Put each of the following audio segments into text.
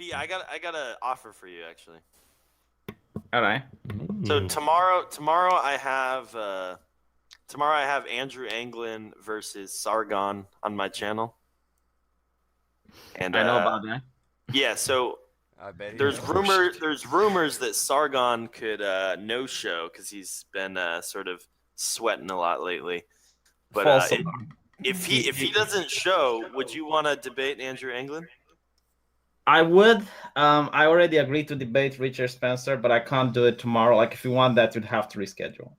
V, I got an offer for you actually. All right. So tomorrow I have Andrew Anglin versus Sargon on my channel. And I know about that. Yeah, so I bet he there's knows. there's rumors that Sargon could no show because he's been sort of sweating a lot lately. But False if he doesn't show, would you want to debate Andrew Anglin? I would. I already agreed to debate Richard Spencer, but I can't do it tomorrow. Like, if you want that, you'd have to reschedule.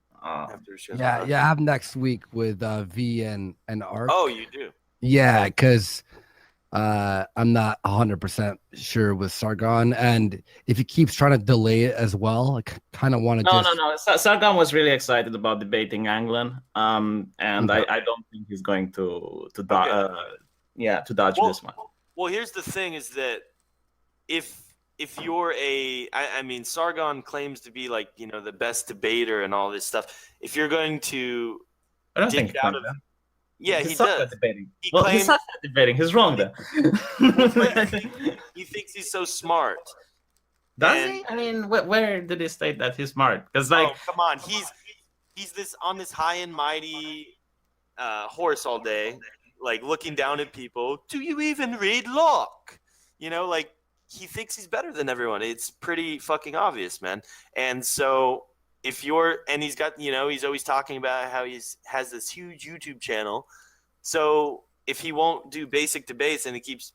Yeah, I have next week with V and Arc. Oh, you do? Yeah, because I'm not 100% sure with Sargon, and if he keeps trying to delay it as well, I kind of want to. No. Sargon was really excited about debating Anglin, and I don't think he's going to dodge this one. Well, here's the thing: is that if you're I mean, Sargon claims to be like the best debater and all this stuff. If you're going to, I don't think out of yeah, he does. Debating. He He's not debating. He's wrong there. He thinks he's so smart. Does he? I mean, where did he state that he's smart? Because oh, come on, he's this on this high and mighty horse all day, like looking down at people. Do you even read Locke? Like he thinks he's better than everyone. It's pretty fucking obvious, man. And so he's got, he's always talking about how has this huge YouTube channel. So if he won't do basic debates and he keeps,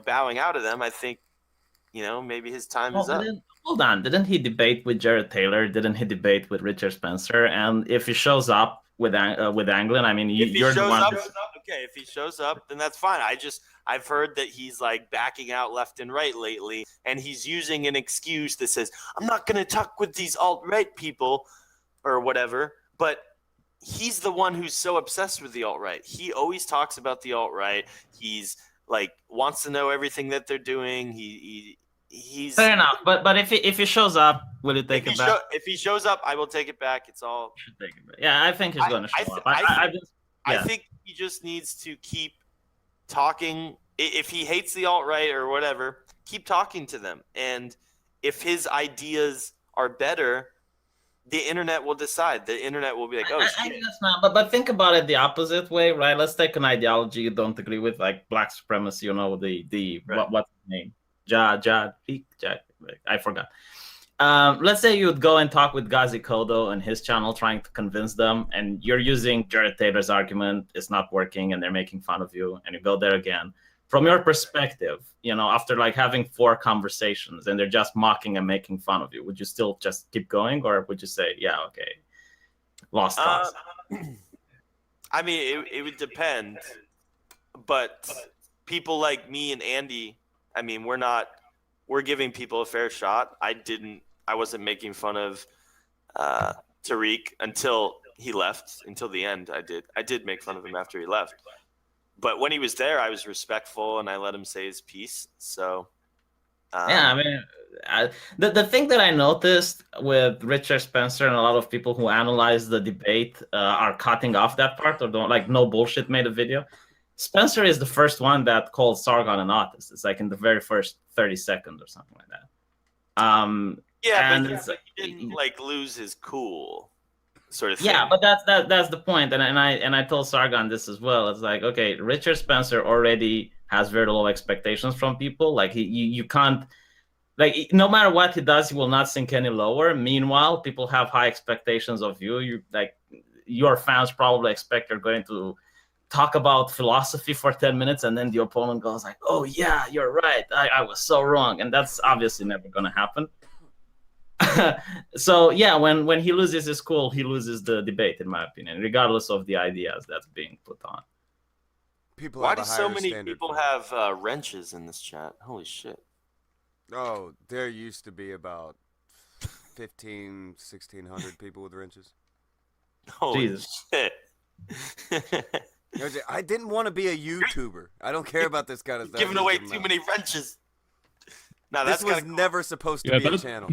bowing out of them, I think, maybe his time is up. Hold on. Didn't he debate with Jared Taylor? Didn't he debate with Richard Spencer? And if he shows up with Anglin, I mean, you're the one. Okay, if he shows up, then that's fine. I've heard that he's like backing out left and right lately, and he's using an excuse that says, I'm not going to talk with these alt-right people or whatever, but he's the one who's so obsessed with the alt-right. He always talks about the alt-right. He's like wants to know everything that they're doing. He's fair enough, but if he shows up, will you take it back? If he shows up, I will take it back. It's all. Should take it back. Yeah, I think he's going to show up. I think he just needs to keep talking. If he hates the alt-right or whatever, keep talking to them. And if his ideas are better, the internet will decide. The internet will be like, oh, I guess not. But think about it the opposite way, right? Let's take an ideology you don't agree with, like black supremacy. Right. What's his name? I forgot. Let's say you would go and talk with Gazi Kodo and his channel, trying to convince them, and you're using Jared Taylor's argument. It's not working, and they're making fun of you, and you go there again. From your perspective, after like having 4 conversations, and they're just mocking and making fun of you, would you still just keep going, or would you say, yeah, okay, lost cause? I mean, it would depend, but people like me and Andy, I mean, we're giving people a fair shot. I wasn't making fun of Tariq until he left. Until the end, I did make fun of him after he left. But when he was there, I was respectful and I let him say his piece. So yeah, I mean, the thing that I noticed with Richard Spencer and a lot of people who analyze the debate are cutting off that part, or don't, like, no bullshit made a video. Spencer is the first one that called Sargon an autist. It's like in the very first 30 seconds or something like that. Yeah, but he didn't like lose his cool, sort of thing. Yeah, but that's the point. And I told Sargon this as well. It's like, okay, Richard Spencer already has very low expectations from people. Like you can't, like, no matter what he does, he will not sink any lower. Meanwhile, people have high expectations of you. Your fans probably expect you're going to talk about philosophy for 10 minutes, and then the opponent goes like, oh yeah, you're right, I was so wrong. And that's obviously never going to happen. So yeah, when he loses his cool, he loses the debate, in my opinion, regardless of the ideas that's being put on. Why do so many people have wrenches in this chat? Holy shit. Oh, there used to be about 1,600 people with wrenches. Holy shit. I didn't want to be a YouTuber. I don't care about this kind of stuff. Giving away too many wrenches. No, this was never supposed to be a channel.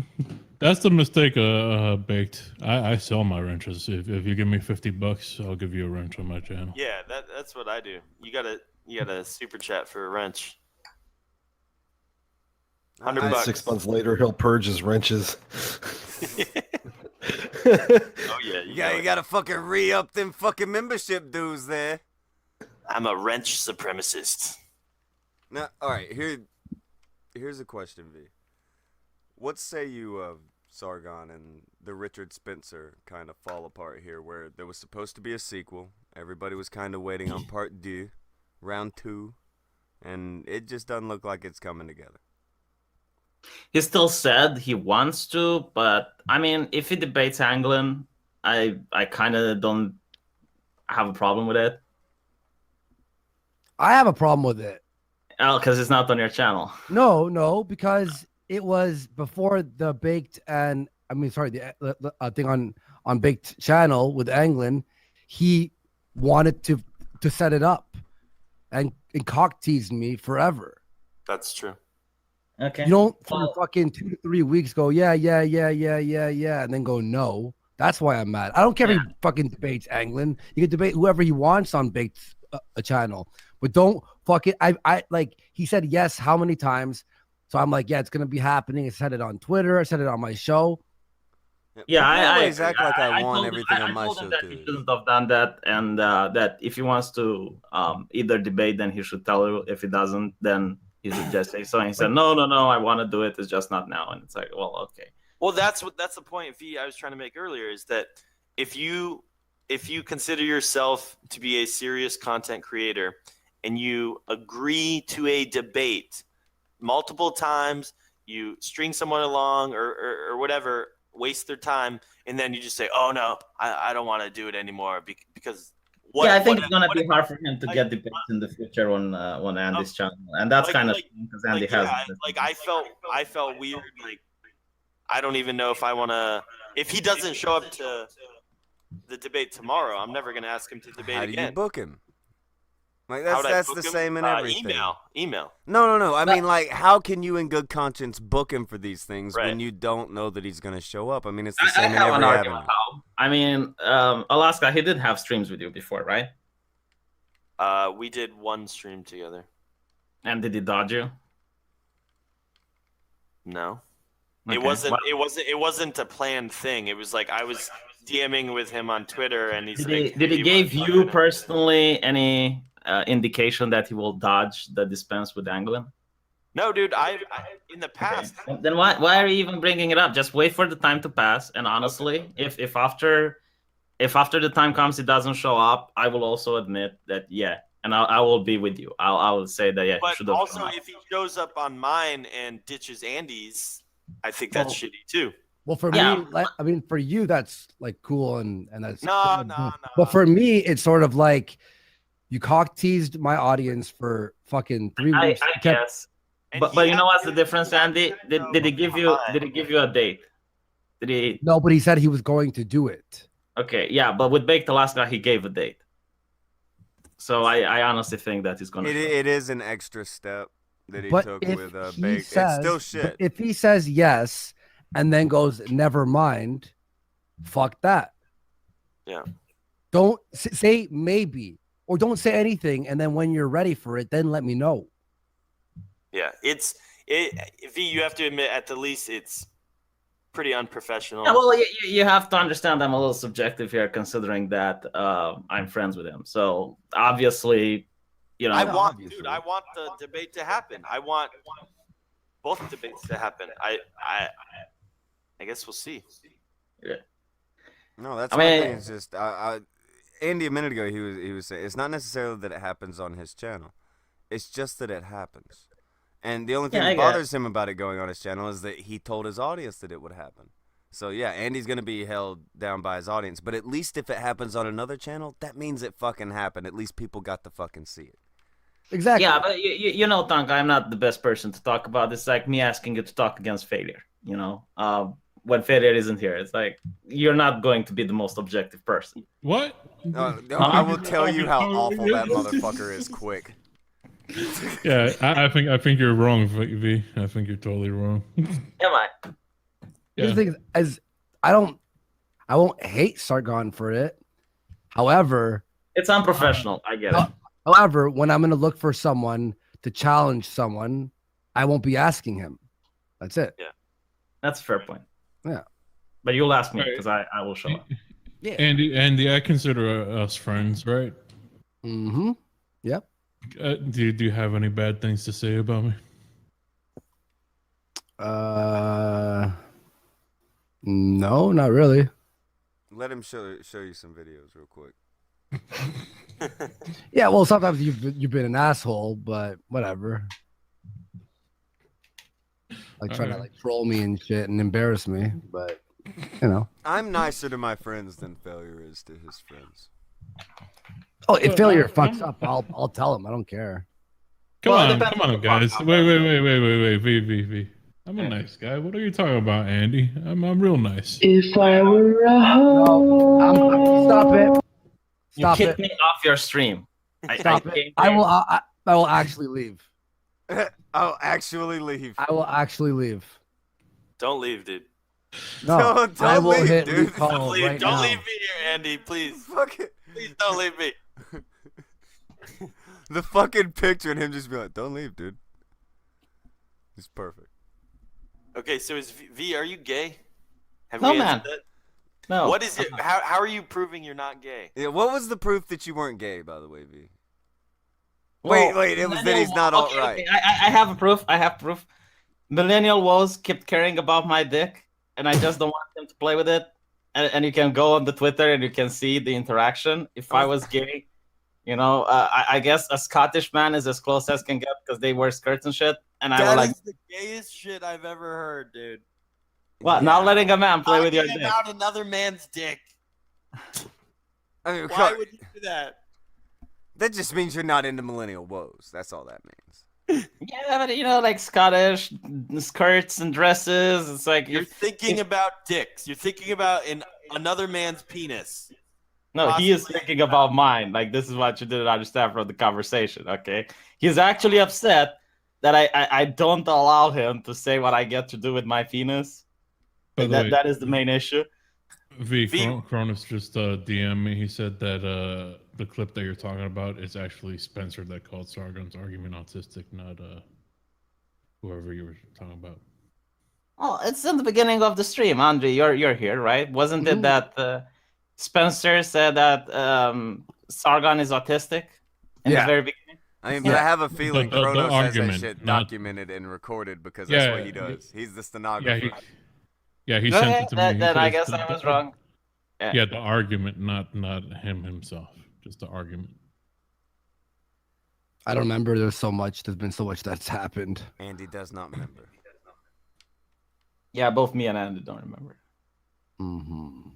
That's the mistake, Baked. I sell my wrenches. If you give me $50, I'll give you a wrench on my channel. Yeah, that's what I do. You gotta super chat for a wrench. $100. 6 months later, he'll purge his wrenches. Oh yeah, You gotta fucking re-up them fucking membership dues there. I'm a wrench supremacist. Now, all right, here's a question, V. What say you of Sargon and the Richard Spencer kind of fall apart here, where there was supposed to be a sequel, everybody was kind of waiting on part 2, round 2, and it just doesn't look like it's coming together. He still said he wants to, but I mean, if he debates Anglin, I kind of don't have a problem with it. I have a problem with it. Oh, because it's not on your channel. No, because it was before the baked and the thing on baked channel with Anglin. He wanted to set it up and cock teased me forever. That's true. Okay. You don't for fucking 2 to 3 weeks go yeah, and then go no. That's why I'm mad. I don't care if he fucking debates Anglin. You can debate whoever he wants on baked a channel, but don't fucking. I like he said yes how many times? So I'm like, yeah, it's gonna be happening. I said it on Twitter. I said it on my show. Yeah, I always act like I want everything on my told him show that too. he shouldn't have done that, and that if he wants to either debate, then he should tell you. If he doesn't, then he should just say so. And he said, no, I want to do it. It's just not now. And it's like, well, okay. Well, that's the point, V, I was trying to make earlier, is that if you consider yourself to be a serious content creator and you agree to a debate multiple times, you string someone along or whatever, waste their time, and then you just say, oh no, I don't want to do it anymore because I think it's gonna be hard for him to get debates in the future on Andy's channel, and that's kind of because Andy has. I felt weird. Like I don't even know if I want to. If he doesn't show up to the debate tomorrow, I'm never gonna ask him to debate How do again. you book him? Like How would I that's book the him? same in everything. Email. No. I mean, like, how can you in good conscience book him for these things Right. when you don't know that he's gonna show up? I mean, it's the same in have an every argument. avenue. I mean, Alaska, he did have streams with you before, right? We did one stream together. And did he dodge you? No. Okay. It wasn't a planned thing. It was like I was DMing with him on Twitter, and he's like, did he give you personally any indication that he will dodge the dispense with Anglin? No, dude. I in the past. Okay. Then why are you even bringing it up? Just wait for the time to pass. And honestly, if after the time comes he doesn't show up, I will also admit that and I will be with you. I will say that But should have. also, if he shows up on mine and ditches Andy's, I think that's shitty too. Well, for me, I mean, for you, that's like cool and that's No. But for me, it's sort of like you cock teased my audience for fucking 3 weeks. I guess. But you know what's the difference, Andy? Did he give you a date? Did he? No, but he said he was going to do it. Okay, yeah, but with Baked Alaska, he gave a date. So I honestly think that he's gonna. It is an extra step that he But took if with he Baked. says, It's still shit. If he says yes and then goes never mind, fuck that. Yeah. Don't say maybe or don't say anything, and then when you're ready for it, then let me know. Yeah, V, you have to admit, at the least, it's pretty unprofessional. Yeah, well, you have to understand I'm a little subjective here, considering that I'm friends with him. So obviously, I want the debate to happen. I want both debates to happen. I guess we'll see. Yeah. No, that's my thing. It's just Andy a minute ago he was saying it's not necessarily that it happens on his channel. It's just that it happens. And the only thing that bothers him about it going on his channel is that he told his audience that it would happen. So yeah, Andy's gonna be held down by his audience. But at least if it happens on another channel, that means it fucking happened. At least people got to fucking see it. Exactly. Yeah, but you know, Tonka, I'm not the best person to talk about this. It's like me asking you to talk against failure. You know, when failure isn't here, it's like you're not going to be the most objective person. What? I will tell you how awful that motherfucker is quick. Yeah, I think you're wrong, V. I think you're totally wrong. Am I? The thing is, I won't hate Sargon for it. However, it's unprofessional. I get it. However, when I'm going to look for someone to challenge someone, I won't be asking him. That's it. Yeah. That's a fair point. Yeah. But you'll ask me Right. because I will show up. Yeah. Andy, I consider us friends, right? Mm-hmm. Yep. Do you have any bad things to say about me? No, not really. Let him show you some videos real quick. Yeah, well, sometimes you've been an asshole, but whatever. Like trying to like troll me and shit and embarrass me, but you know. I'm nicer to my friends than Failure is to his friends. Oh, if Failure fucks up, I'll tell him. I don't care. Come Well, it on, depends come on on, the guys. fuck, Wait. V. I'm a nice guy. What are you talking about, Andy? I'm real nice. If I were a hoe. No, stop it. You Stop kicked it. me off your stream. Stop it. I will actually leave. I'll actually leave. I will actually leave. Don't leave, dude. No, Don't I will leave, hit dude. recall Don't leave, right don't now. leave me here, Andy. Please. Fuck it. Please don't leave me. The fucking picture and him just be like, don't leave, dude. He's perfect. Okay, so is V, are you gay? Have No, we man. answered that? No. What is it? How are you proving you're not gay? Yeah, what was the proof that you weren't gay, by the way, V? Well, Wait, it was that he's not all right. okay, I have proof. I have proof. Millennial Woes kept caring about my dick, and I just don't want him to play with it. And you can go on the Twitter and you can see the interaction. If I was gay, you know, I guess a Scottish man is as close as can get because they wear skirts and shit. And I That was like, is the gayest shit I've ever heard, dude. what? Not letting a man play with your Talking dick? about another man's dick. I mean, Why would you do that? that just means you're not into millennial woes. That's all that means. Yeah, but you know, like Scottish skirts and dresses. It's like You're thinking about dicks. You're thinking about another man's penis. No, he is thinking about mine. Like, this is what you didn't understand from the conversation, okay? He's actually upset that I don't allow him to say what I get to do with my penis. By the way, That is the main issue. Cronus just DM me. He said that the clip that you're talking about is actually Spencer that called Sargon's argument autistic, not whoever you were talking about. Oh, it's in the beginning of the stream, Andre. You're here, right? Wasn't it that Spencer said that Sargon is autistic in the very beginning? I mean, but I have a feeling The Kronos has that argument, shit not- documented and recorded because that's what he Yeah, does. He's the stenographer. He Okay, sent it to me. He then I says guess I was wrong. Yeah, the argument, not him himself, just the argument. I don't remember. There's been so much that's happened. Andy does not remember. Yeah, both me and Andy don't remember. Mm-hmm.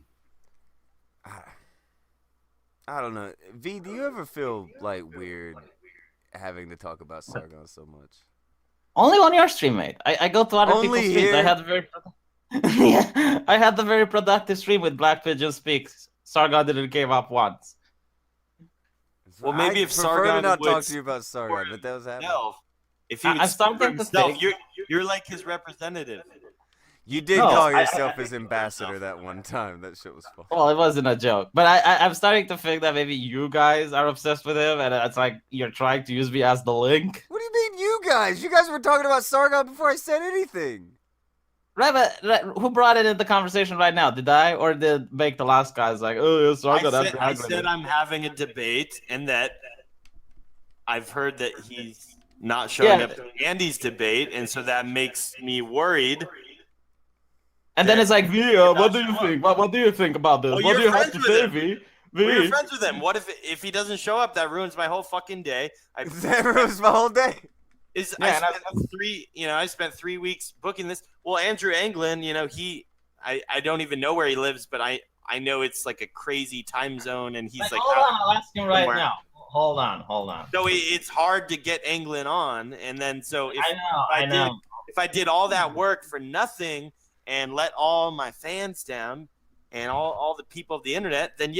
I don't know. V, do you ever feel like weird having to talk about Sargon so much? Only on your stream, mate. I go to other Only people's streams. here? I had a very yeah, I had the very productive stream with Black Pigeon Speaks. Sargon didn't give up once. Well, maybe I if prefer to Sargon not would talk to you about Sargon, but that was happening. himself, if he would I'm speak for starting to himself, think- you're like his representative. You did No, call I- yourself his ambassador that one time. That shit was fun. Well, it wasn't a joke, but I'm starting to think that maybe you guys are obsessed with him, and it's like you're trying to use me as the link. What do you mean, you guys? You guys were talking about Sargon before I said anything. Right, but who brought it in the conversation right now? Did I or did Make the Last guys like, oh, yeah, Sargon? I said I'm having a debate, and that I've heard that he's not showing Yeah. up to Andy's debate, and so that makes me worried. And then it's like, V, what do you think? What do you think about this? Well, What do you're you have friends to with say, him. V? We're V? friends with him. What if he doesn't show up? That ruins my whole fucking day. That ruins my whole day. I spent 3 weeks booking this. Well, Andrew Anglin, I don't even know where he lives, but I know it's like a crazy time zone, and he's like hold on, I'll ask him right somewhere. now. Hold on. So it's hard to get Anglin on, and then so if I know. if I did all that work for nothing and let all my fans down and all the people of the internet, then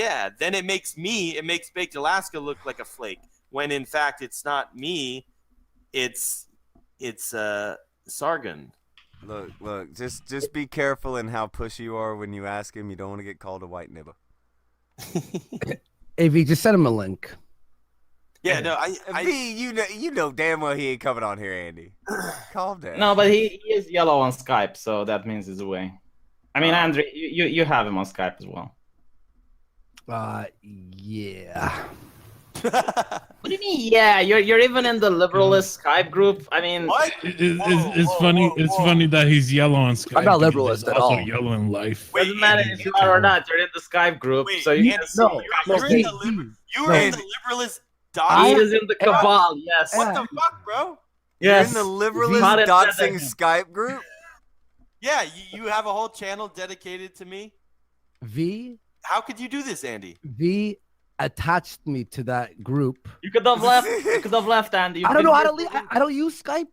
it makes Baked Alaska look like a flake, when in fact it's not me, it's Sargon. Look, just be careful in how pushy you are when you ask him. You don't want to get called a white nibba. AV, just send him a link. Yeah, no, V, you know damn well he ain't coming on here, Andy. Calm down. No, but he is yellow on Skype, so that means he's away. I mean, Andre, you have him on Skype as well. Yeah. What do you mean? Yeah, you're even in the liberalist Skype group. I mean, what? It's funny. It's funny that he's yellow on Skype. I'm not because liberalist he's at also all. yellow in life. Wait, doesn't matter if you are or not. You're in the Skype group, Wait, so you Andy, No, you're in the liberalist dot. he is in the cabal. Yes. What the fuck, bro? Yes. You're in the Not liberalist in doxing Telegram. Skype group? Yeah, you have a whole channel dedicated to me. V How could you do this, Andy? attached me to that group. You could have left. You could have left, Andy. I don't know how to leave. I don't use Skype.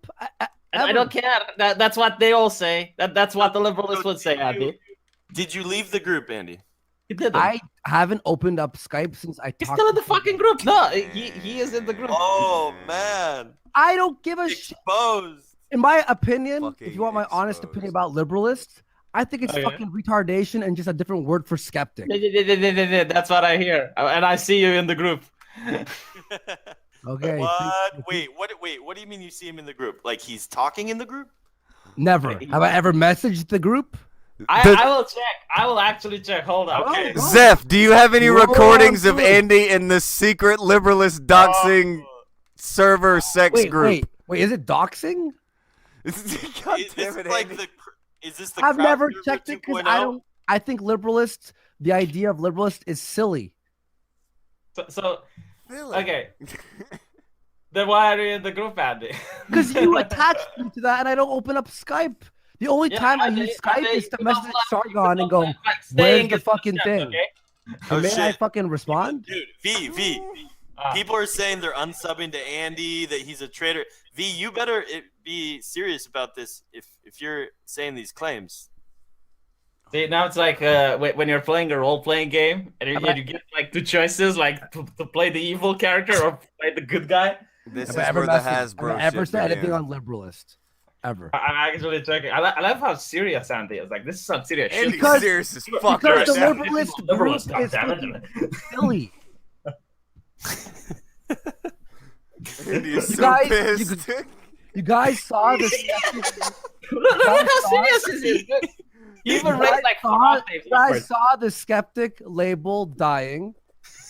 I don't care. That's what they all say. That's what the liberalists would say, Andy. Did you leave the group, Andy? He didn't. I haven't opened up Skype since I He's talked still in the to fucking group. No, he is in the group. Oh man, I don't give a shit. exposed. In my opinion, if Fucking you want my honest exposed. opinion about liberalists, I think it's Okay. fucking retardation and just a different word for skeptic. That's what I hear, and I see you in the group. Okay. What? Wait, what do you mean you see him in the group? Like he's talking in the group? Never. Have I ever messaged the group? I will check. I will actually check. Hold on. Okay. Zeph, do you have any Roll recordings on of through. Andy in the secret liberalist doxing server sex group? Wait. Is it doxing? God Is damn this it, like Andy. is this the I've crowd never server checked it because 2.0? I don't. I think liberalists. The idea of liberalist is silly. So Really? okay. Then why are you in the group, Andy? Because you attached me to that, and I don't open up Skype. The only time I use Skype is to message Sargon and go, "Where's the fucking thing?" Okay? Oh, May I shit. fucking respond? Dude, V. People are saying they're unsubbing to Andy, that he's a traitor. V, you better be serious about this if you're saying these claims. See, now it's like when you're playing a role-playing game and you get like two choices, like to play the evil character or play the good guy. This is Have I ever where the messaged? Hasbro Have I ever shit said anything began. on liberalist? Ever? I'm actually checking. I love how serious Andy is. Like, this is some serious shit. Andy's Because- serious as fuck Because right the now. liberalist group Liberalist, is goddammit. fucking silly. Andy is You so guys- pissed. You guys saw the. Look how serious this is. Dude. You even read like You guys saw the skeptic label dying,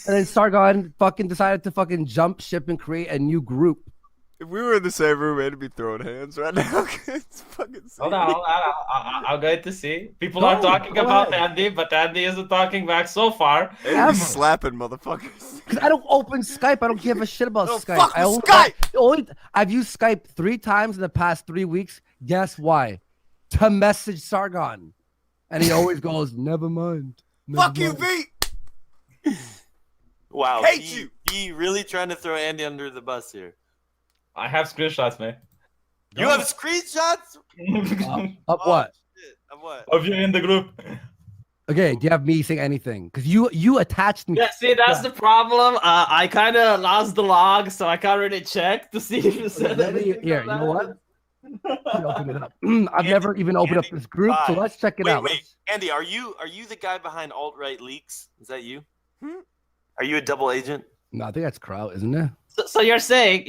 and then Sargon fucking decided to fucking jump ship and create a new group. If we were in the same room, Andy'd be throwing hands right now. It's fucking Hold on. I'll go to see. People are talking go about ahead. Andy, but Andy isn't talking back so far. Andy's slapping motherfuckers. Because I don't open Skype. I don't give a shit about No, Skype. fuck I with only, Skype! I've used Skype 3 times in the past 3 weeks. Guess why? To message Sargon. And he always goes, never mind. Never Fuck you, mind." V! Wow, Hate V, you. V really trying to throw Andy under the bus here. I have screenshots, man. You have screenshots? Of what? Shit, of what? Of you in the group. Okay, do you have me saying anything? Because you attached me. Yeah, see, that's the problem. I kind of lost the log, so I can't really check to see if you said Let me, anything here, you know about what? it. Let me open it up. I've never even opened up this group, so let's check it out. Wait, Andy, are you the guy behind alt-right leaks? Is that you? Are you a double agent? No, I think that's Kraut, isn't it? So you're saying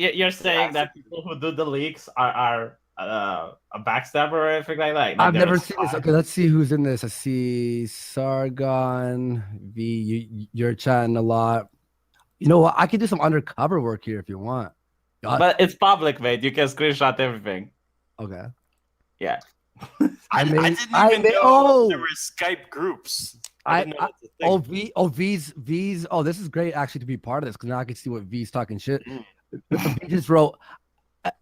that people who do the leaks are a backstabber or anything like that? Like I've they're never a seen this. spy? Okay, let's see who's in this. I see Sargon, V. You're chatting a lot. You know what? I could do some undercover work here if you want. But it's public, mate. You can screenshot everything. Okay. Yeah. I didn't even know oh, there were Skype groups. I didn't know that's a thing. V's. Oh, this is great actually to be part of this because now I can see what V's talking shit. V just wrote,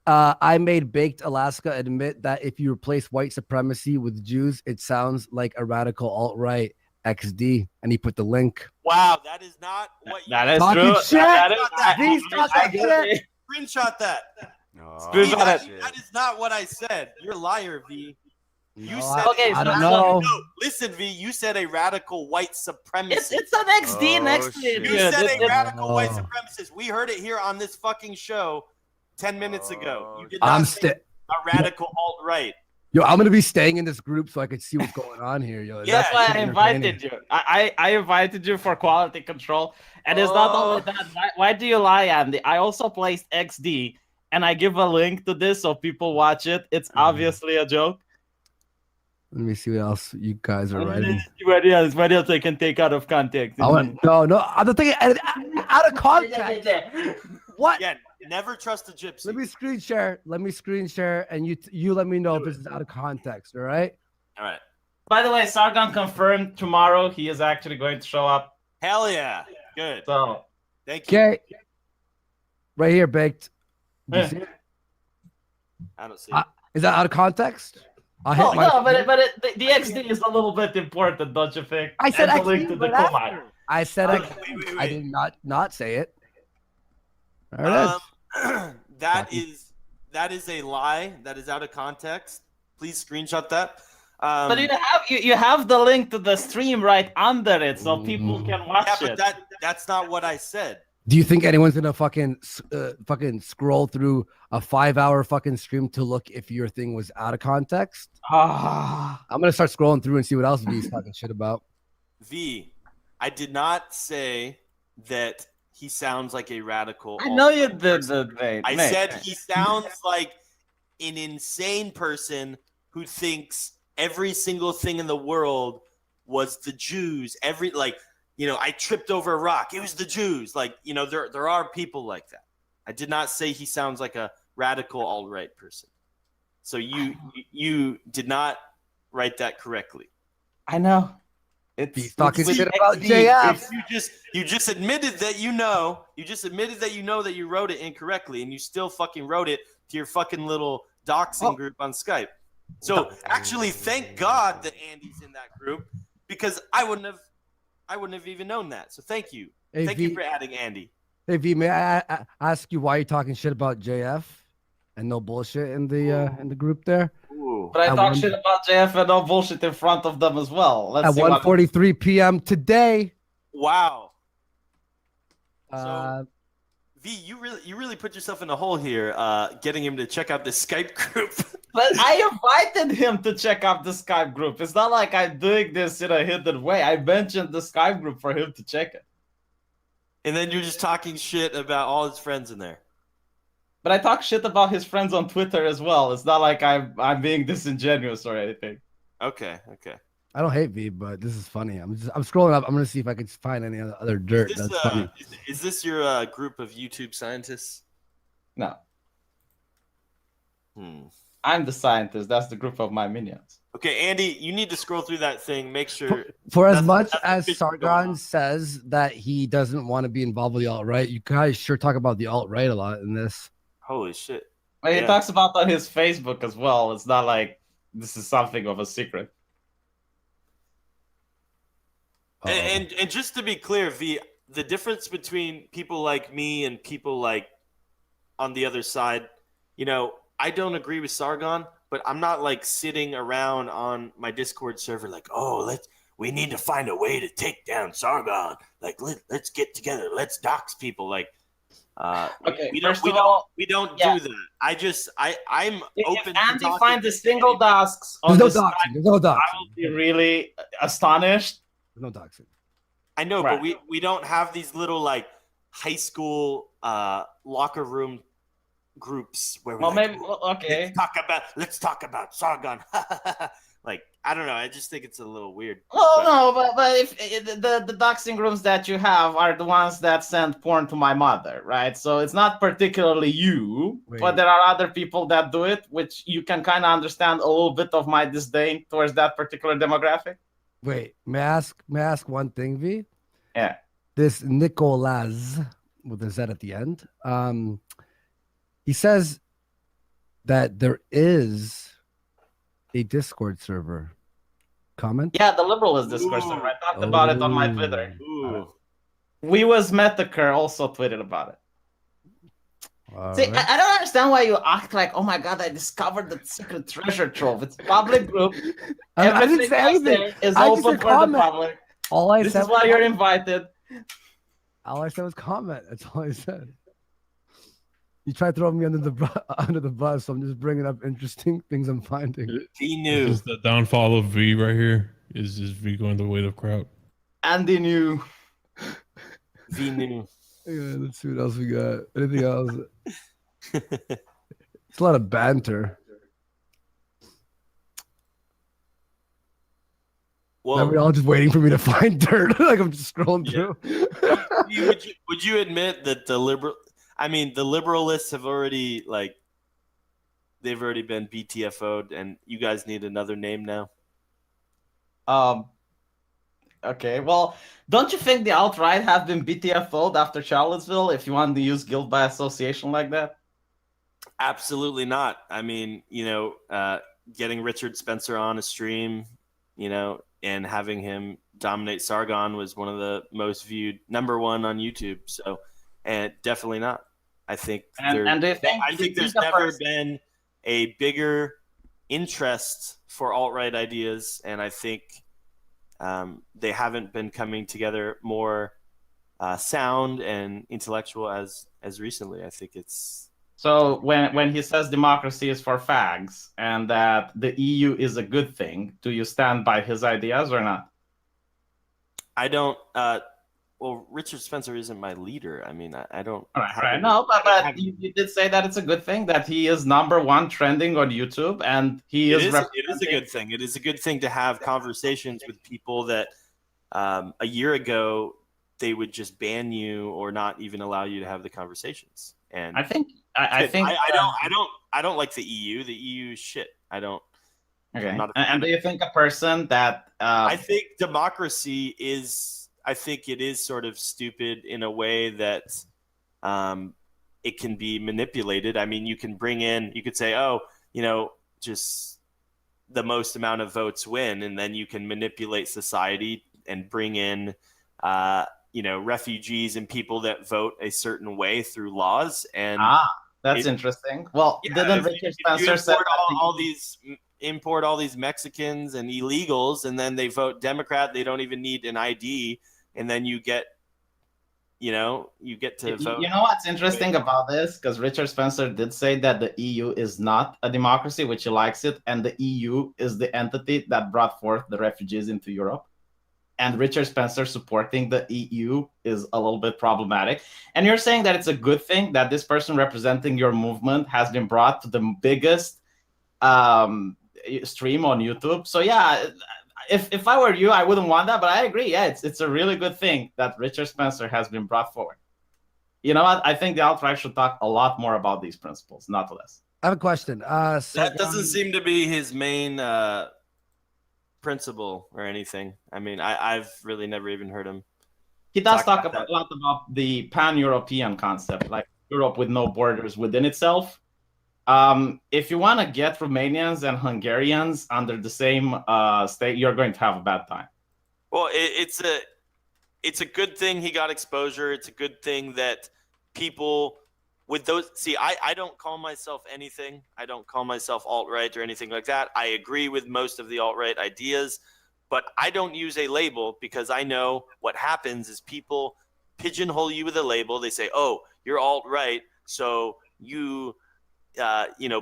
I made Baked Alaska admit that if you replace white supremacy with Jews, it sounds like a radical alt-right XD. And he put the link. Wow, that is not what you That is Talking true. shit. These talking shit. screenshot that. Oh, V, Screenshot that, shit. that is not what I said. You're a liar, V. You No, said Okay, I don't so- know. No, listen, V. You said a radical white supremacist. It's an XD Oh, next to shit. it. You dude. said a It- radical white Oh. supremacist. We heard it here on this fucking show 10 minutes ago. Oh, You did I'm not say still. a radical alt-right. Yo, I'm gonna be staying in this group so I could see what's going on here. Yo, Yeah, That's why I entertaining. invited you. I invited you for quality control. And it's not only that. Why do you lie, Andy? I also placed XD and I give a link to this so people watch it. It's obviously a joke. Let me see what else you guys are writing. What else I can take out of context? No. I'm not thinking out of context. What? Yeah, never trust a gypsy. Let me screen share, and you let me know if this is out of context. All right. All right. By the way, Sargon confirmed tomorrow he is actually going to show up. Hell yeah. Good. So Thank you. Okay. Right here, baked. Do you see it? I don't see it. Is that out of context? but the XD is a little bit important, don't you think? I said and the XD, link to the but Kumai. I said Wait. I did not say it. There it is. That is a lie. That is out of context. Please screenshot that. But you have the link to the stream right under it, so people can watch yeah, it. but that's not what I said. Do you think anyone's gonna fucking scroll through a 5-hour fucking stream to look if your thing was out of context? I'm gonna start scrolling through and see what else V's talking shit about. V, I did not say that he sounds like a radical. I know you did. I said he sounds like an insane person who thinks every single thing in the world was the Jews. I tripped over a rock. It was the Jews. There are people like that. I did not say he sounds like a radical alt-right person. So you did not write that correctly. I know. He's talking shit about JF. You just admitted that you know. You just admitted that you know that you wrote it incorrectly, and you still fucking wrote it to your fucking little doxing group on Skype. So actually, thank God that Andy's in that group, because I wouldn't have even known that. So thank you. Hey, thank you for adding Andy. Hey V, may I ask you why you're talking shit about JF and no bullshit in the group there? Ooh. But I talk shit about JF and no bullshit in front of them as well. At 1:43 p.m. today. Wow. So, V, you really put yourself in a hole here, getting him to check out this Skype group. But I invited him to check out the Skype group. It's not like I'm doing this in a hidden way. I mentioned the Skype group for him to check it. And then you're just talking shit about all his friends in there. But I talk shit about his friends on Twitter as well. It's not like I'm being disingenuous or anything. Okay. I don't hate V, but this is funny. I'm scrolling up. I'm gonna see if I can find any other dirt that's funny. Is this your group of YouTube scientists? No. I'm the scientist. That's the group of my minions. Okay, Andy, you need to scroll through that thing. Make sure. For as much as Sargon says that he doesn't want to be involved with the alt-right, you guys sure talk about the alt-right a lot in this. Holy shit. Well, he talks about on his Facebook as well. It's not like this is something of a secret. And just to be clear, V, the difference between people like me and people like on the other side, I don't agree with Sargon, but I'm not like sitting around on my Discord server like, we need to find a way to take down Sargon. Like, let's get together. Let's dox people. Like, okay. We don't do that. I'm open. If Andy finds a single dox on there's no doxing. There's no doxing. I will be really astonished. There's no doxing. I know, right. But we don't have these little like high school locker room groups where let's talk about Sargon. Like, I don't know. I just think it's a little weird. But if the doxing rooms that you have are the ones that send porn to my mother, right? So it's not particularly you, but there are other people that do it, which you can kind of understand a little bit of my disdain towards that particular demographic. Wait, may I ask one thing, V? Yeah. This Nicolas with a Z at the end. He says that there is a Discord server. Comment? Yeah, the liberal is Discord server. I talked about it on my Twitter. We was Metaker also tweeted about it. See, right. I don't understand why you act like, oh my god, I discovered the secret treasure trove. It's a public group. I didn't say anything. Is open for the public. This is why you're invited. All I said was comment. That's all I said. You try throwing me under the bus, so I'm just bringing up interesting things I'm finding. He This knew. is the downfall of V right here. Is V going the way of crowd? Andy knew. V knew. Yeah, let's see what else we got. Anything else? It's a lot of banter. Now Well, we're all just waiting for me to find dirt. Like I'm just scrolling Yeah. through. would you admit that the liberalists have already they've already been BTFO'd, and you guys need another name now? Okay, well, don't you think the alt-right have been BTFO'd after Charlottesville if you want to use guilt by association like that? Absolutely not. I mean, getting Richard Spencer on a stream, and having him dominate Sargon was one of the most viewed, #1 on YouTube. So, and definitely not. I think And do you think, there's never been a bigger interest for alt-right ideas, and I think they haven't been coming together more sound and intellectual as recently. I think it's so when he says democracy is for fags and that the EU is a good thing, do you stand by his ideas or not? I don't. Well, Richard Spencer isn't my leader. I mean, I don't. Right. No, but you did say that it's a good thing that he is #1 trending on YouTube, and he is. It is a good thing. It is a good thing to have conversations with people that a year ago they would just ban you or not even allow you to have the conversations. And I think I don't like the EU. The EU is shit. I don't. Okay. And do you think a person that I think democracy is. I think it is sort of stupid in a way that it can be manipulated. I mean, you could say, oh, just the most amount of votes win, and then you can manipulate society and bring in, refugees and people that vote a certain way through laws. And that's interesting. Well, didn't Richard Spencer say import all these Mexicans and illegals, and then they vote Democrat, they don't even need an ID, and then you get to vote. You know what's interesting about this? Because Richard Spencer did say that the EU is not a democracy, which he likes it, and the EU is the entity that brought forth the refugees into Europe. And Richard Spencer supporting the EU is a little bit problematic. And you're saying that it's a good thing that this person representing your movement has been brought to the biggest stream on YouTube. So yeah, if I were you, I wouldn't want that, but I agree. Yeah, it's a really good thing that Richard Spencer has been brought forward. You know what? I think the alt-right should talk a lot more about these principles, not less. I have a question. That doesn't seem to be his main principle or anything. I mean, I've really never even heard him. He does talk a lot about the pan-European concept, like Europe with no borders within itself. If you want to get Romanians and Hungarians under the same state, you're going to have a bad time. Well, it's a good thing he got exposure. It's a good thing that people with those. See, I don't call myself anything. I don't call myself alt-right or anything like that. I agree with most of the alt-right ideas, but I don't use a label because I know what happens is people pigeonhole you with a label. They say, oh, you're alt-right, so you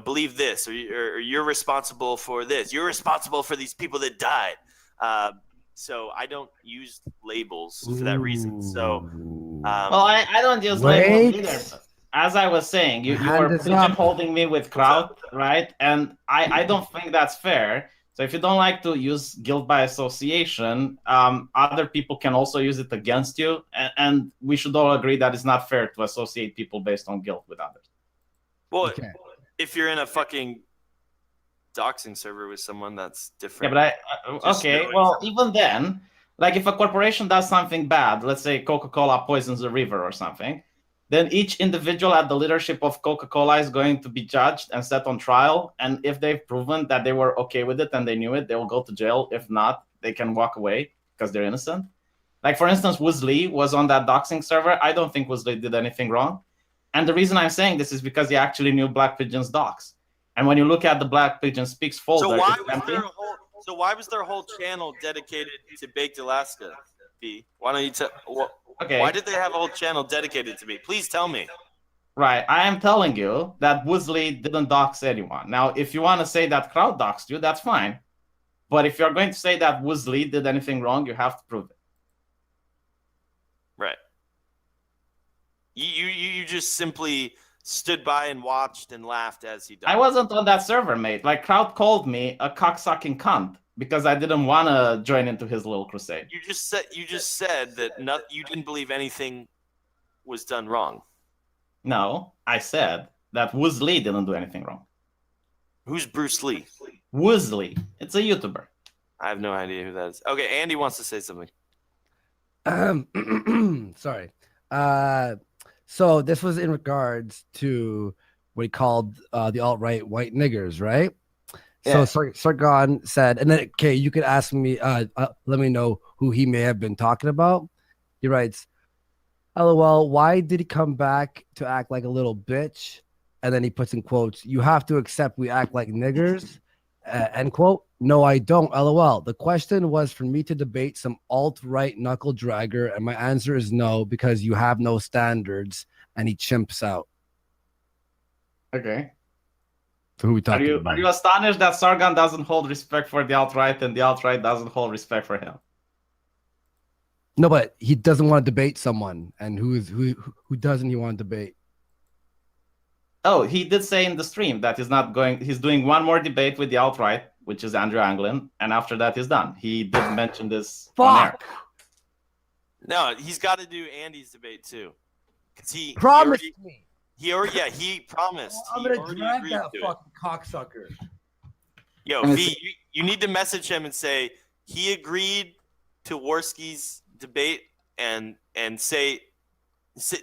believe this, or you're responsible for this. You're responsible for these people that died. So I don't use labels for that reason. So, well, I don't use labels either. As I was saying, you are pigeonholing me with crowd, right? And I don't think that's fair. So if you don't like to use guilt by association, other people can also use it against you. And we should all agree that it's not fair to associate people based on guilt with others. Well, if you're in a fucking doxing server with someone, that's different. Yeah, but well, even then, like if a corporation does something bad, let's say Coca-Cola poisons a river or something, then each individual at the leadership of Coca-Cola is going to be judged and set on trial. And if they've proven that they were okay with it and they knew it, they will go to jail. If not, they can walk away because they're innocent. Like, for instance, Woosley was on that doxing server. I don't think Woosley did anything wrong. And the reason I'm saying this is because he actually knew Black Pigeon's docs. And when you look at the Black Pigeon Speaks folder, so why was there a whole channel dedicated to Baked Alaska? B? Why don't you tell? Okay. Why did they have a whole channel dedicated to me? Please tell me. right? I am telling you that Woosley didn't dox anyone. Now, if you want to say that Crowd doxed you, that's fine. But if you're going to say that Woosley did anything wrong, you have to prove it. Right. You just simply stood by and watched and laughed as he died. I wasn't on that server, mate. Like, Crowd called me a cocksucking cunt because I didn't want to join into his little crusade. You just said that you didn't believe anything was done wrong. No, I said that Woosley didn't do anything wrong. Who's Bruce Lee? Woosley. It's a YouTuber. I have no idea who that is. Okay, Andy wants to say something. Sorry. So this was in regards to what he called the alt-right white niggers, right? Yeah. So Sargon said, and then okay, you could ask me, let me know who he may have been talking about. He writes, LOL, why did he come back to act like a little bitch? And then he puts in quotes, you have to accept we act like niggers, end quote. No, I don't, LOL. The question was for me to debate some alt-right knuckle dragger, and my answer is no, because you have no standards, and he chimps out. Okay. So who we talking about? Are you astonished that Sargon doesn't hold respect for the alt-right and the alt-right doesn't hold respect for him? No, but he doesn't want to debate someone, and who doesn't he want to debate? Oh, he did say in the stream that he's doing one more debate with the alt-right, which is Andrew Anglin, and after that he's done. He did mention this on air. No, he's got to do Andy's debate too. Because he promised me. He promised. I'm gonna drag that fucking cocksucker. Yo, V, you need to message him and say he agreed to Worski's debate and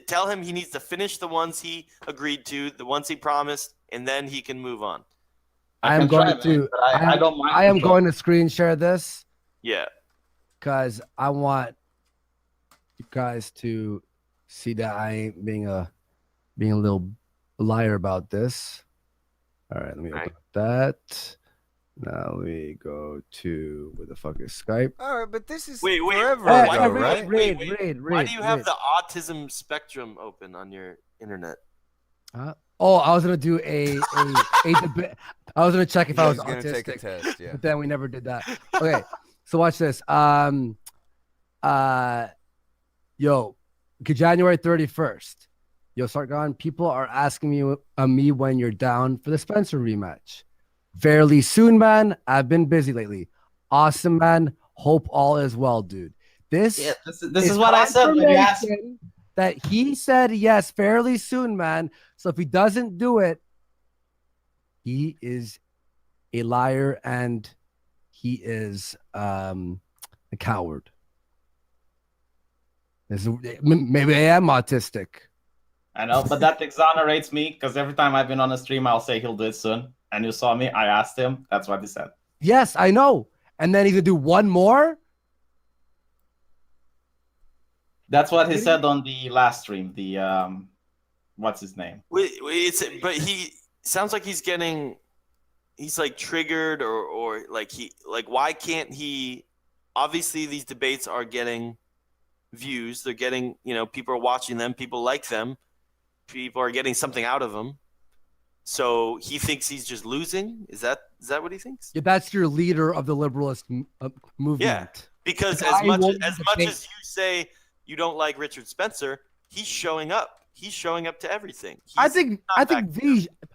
tell him he needs to finish the ones he agreed to, the ones he promised, and then he can move on. I am going to screen share this. Yeah. Because I want you guys to see that I ain't being a little liar about this. All right, let me open up that. Now we go to where the fuck is Skype? All right, but this is forever ago, right? Wait. Why do you have the autism spectrum open on your internet? I was gonna do a debate. I was gonna check if I was gonna autistic, take a test, yeah. But then we never did that. Okay, so watch this. January 31st. Yo, Sargon, people are asking me when you're down for the Spencer rematch. Fairly soon, man. I've been busy lately. Awesome, man. Hope all is well, dude. This is what I said when you asked. That he said yes fairly soon, man. So if he doesn't do it, he is a liar and he is a coward. Maybe I am autistic. I know, but that exonerates me because every time I've been on a stream, I'll say he'll do it soon. And you saw me, I asked him. That's what he said. Yes, I know. And then he's gonna do one more. That's what he said on the last stream. The what's his name? But he sounds like he's like triggered or why can't he? Obviously, these debates are getting views. They're getting, people are watching them. People like them. People are getting something out of them. So he thinks he's just losing. Is that what he thinks? Yeah, that's your leader of the liberalist movement. Yeah, because as much as you say you don't like Richard Spencer, he's showing up. He's showing up to everything. I think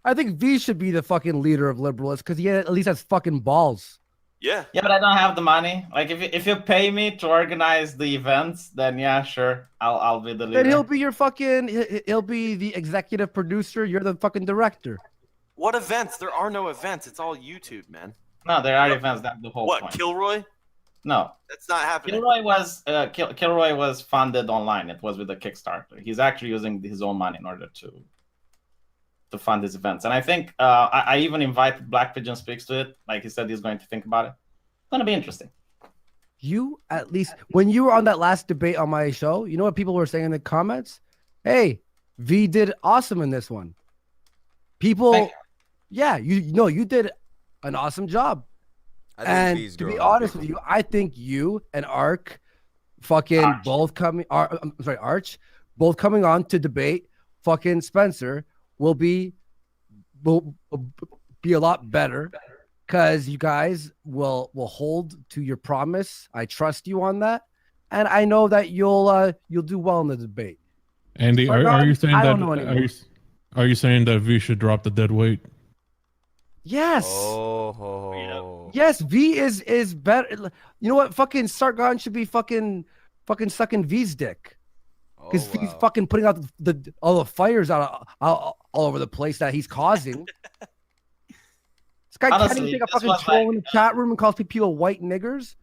V should be the fucking leader of liberalists because he at least has fucking balls. Yeah. Yeah, but I don't have the money. Like if you pay me to organize the events, then yeah, sure, I'll be the leader. Then he'll be your he'll be the executive producer. You're the fucking director. What events? There are no events. It's all YouTube, man. No, there are events. That's the whole point. What, Kilroy? No. That's not happening. Kilroy was funded online. It was with a Kickstarter. He's actually using his own money in order to fund his events. And I think I even invited Black Pigeon Speaks to it. Like he said, he's going to think about it. It's going to be interesting. You, at least, when you were on that last debate on my show, you know what people were saying in the comments? Hey, V did awesome in this one. People, yeah, you did an awesome job. And to be honest with you, I think you and Arch both coming on to debate fucking Spencer will be a lot better because you guys will hold to your promise. I trust you on that, and I know that you'll do well in the debate. Andy, are you saying I that? don't know anymore. Are you saying that V should drop the dead weight? Yes. Oh. Yes, V is better. You know what? Fucking Sargon should be fucking sucking V's dick. Because he's fucking putting out all the fires out all over the place that he's causing. This guy can't even take a fucking troll in the chat room and calls people white niggers.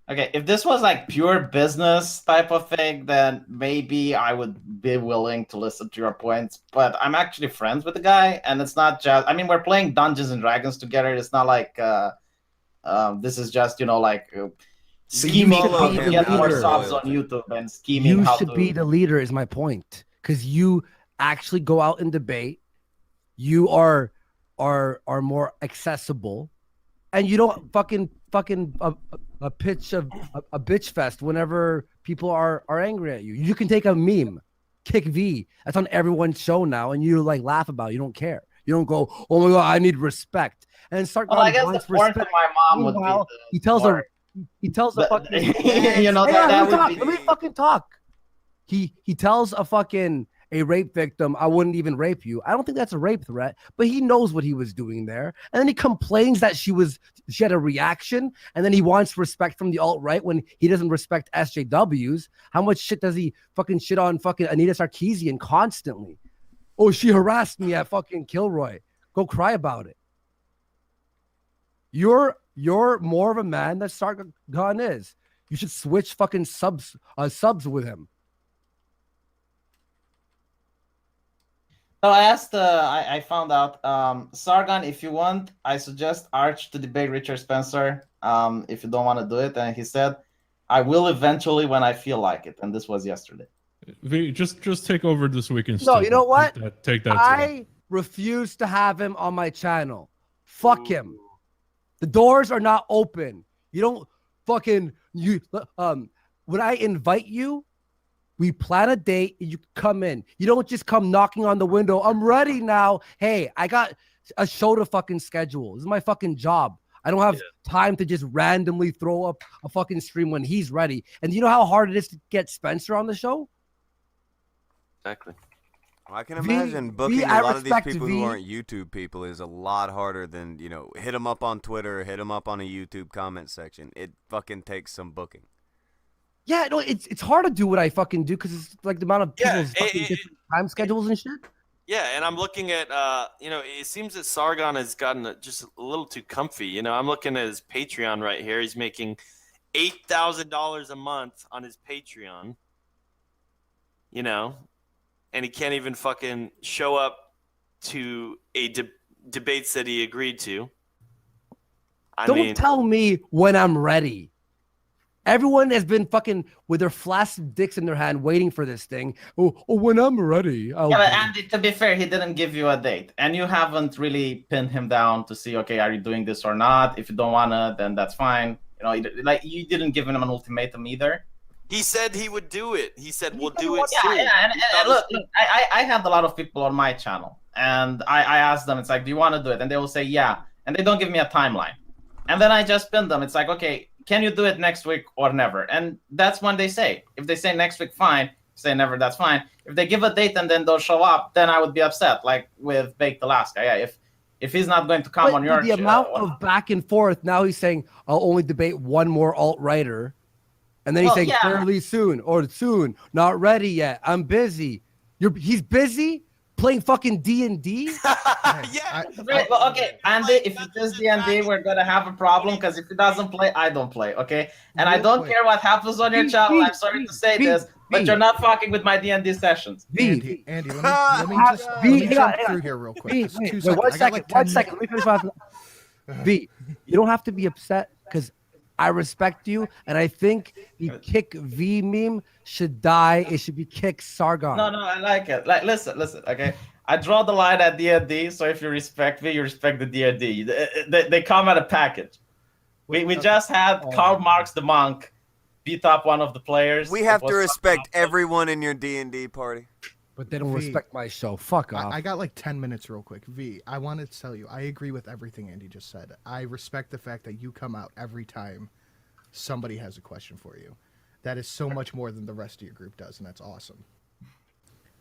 Okay, if this was like pure business type of thing, then maybe I would be willing to listen to your points. But I'm actually friends with the guy, and it's not just. I mean, we're playing Dungeons and Dragons together. It's not like this is just scheming how to get more subs on YouTube and scheming how to. You should be the leader, is my point, because you actually go out and debate. You are more accessible, and you don't fucking a pitch of a bitch fest whenever people are angry at you. You can take a meme, kick V. That's on everyone's show now, and you like laugh about it. You don't care. You don't go, oh my god, I need respect, and start. Well, I guess the point of my mom would be. He tells a fucking let me fucking talk. He tells a rape victim, I wouldn't even rape you. I don't think that's a rape threat, but he knows what he was doing there. And then he complains that she had a reaction, and then he wants respect from the alt-right when he doesn't respect SJWs. How much shit does he fucking shit on fucking Anita Sarkeesian constantly? Oh, she harassed me at fucking Kilroy. Go cry about it. You're more of a man that Sargon is. You should switch fucking subs with him. So I asked, I found out, Sargon, if you want, I suggest Arch to debate Richard Spencer, if you don't want to do it. And he said, I will eventually when I feel like it. And this was yesterday. V, just take over this weekend. No, you know what? Take that. I refuse to have him on my channel. Fuck him. The doors are not open. You don't fucking, when I invite you, we plan a date and you come in. You don't just come knocking on the window. I'm ready now. Hey, I got a show to fucking schedule. This is my fucking job. I don't have time to just randomly throw up a fucking stream when he's ready. And you know how hard it is to get Spencer on the show? Exactly. I can imagine booking a lot of these people who aren't YouTube people is a lot harder than, hit them up on Twitter, hit them up on a YouTube comment section. It fucking takes some booking. Yeah, no, it's hard to do what I fucking do because it's like the amount of people's different time schedules and shit. Yeah, and I'm looking at, it seems that Sargon has gotten just a little too comfy. I'm looking at his Patreon right here. He's making $8,000 a month on his Patreon. And he can't even fucking show up to a debates that he agreed to. Don't tell me when I'm ready. Everyone has been fucking with their flaccid dicks in their hand waiting for this thing. Oh, when I'm ready. But Andy, to be fair, he didn't give you a date. And you haven't really pinned him down to see, okay, are you doing this or not? If you don't want to, then that's fine. You didn't give him an ultimatum either. He said he would do it. He said, we'll do it soon. Yeah, and look, I have a lot of people on my channel. And I asked them, it's like, do you want to do it? And they will say, yeah. And they don't give me a timeline. And then I just pin them. It's like, okay, can you do it next week or never? And that's when they say. If they say next week, fine. If they say never, that's fine. If they give a date and then don't show up, then I would be upset, like with Baked Alaska. Yeah, if he's not going to come on your the amount of back and forth, now he's saying, I'll only debate one more alt-righter. And then he's saying fairly soon or soon, not ready yet. I'm busy. He's busy playing fucking D&D? Yeah. Well, okay, Andy, if he does D&D, we're going to have a problem because if he doesn't play, I don't play, okay? And I don't care what happens on your channel. I'm sorry to say this, but you're not fucking with my D&D sessions. Andy, let me just jump through here real quick. One second. Let me finish my V, you don't have to be upset because I respect you, and I think the kick V meme should die. It should be kick Sargon. No, I like it. Like, listen, okay? I draw the line at D&D, so if you respect V, you respect the D&D. They come at a package. We just had Karl Marx the monk beat up one of the players. We have to respect everyone in your D&D party. But they don't V, respect my show. Fuck off. I got like 10 minutes real quick. V, I wanted to tell you, I agree with everything Andy just said. I respect the fact that you come out every time somebody has a question for you. That is so much more than the rest of your group does, and that's awesome.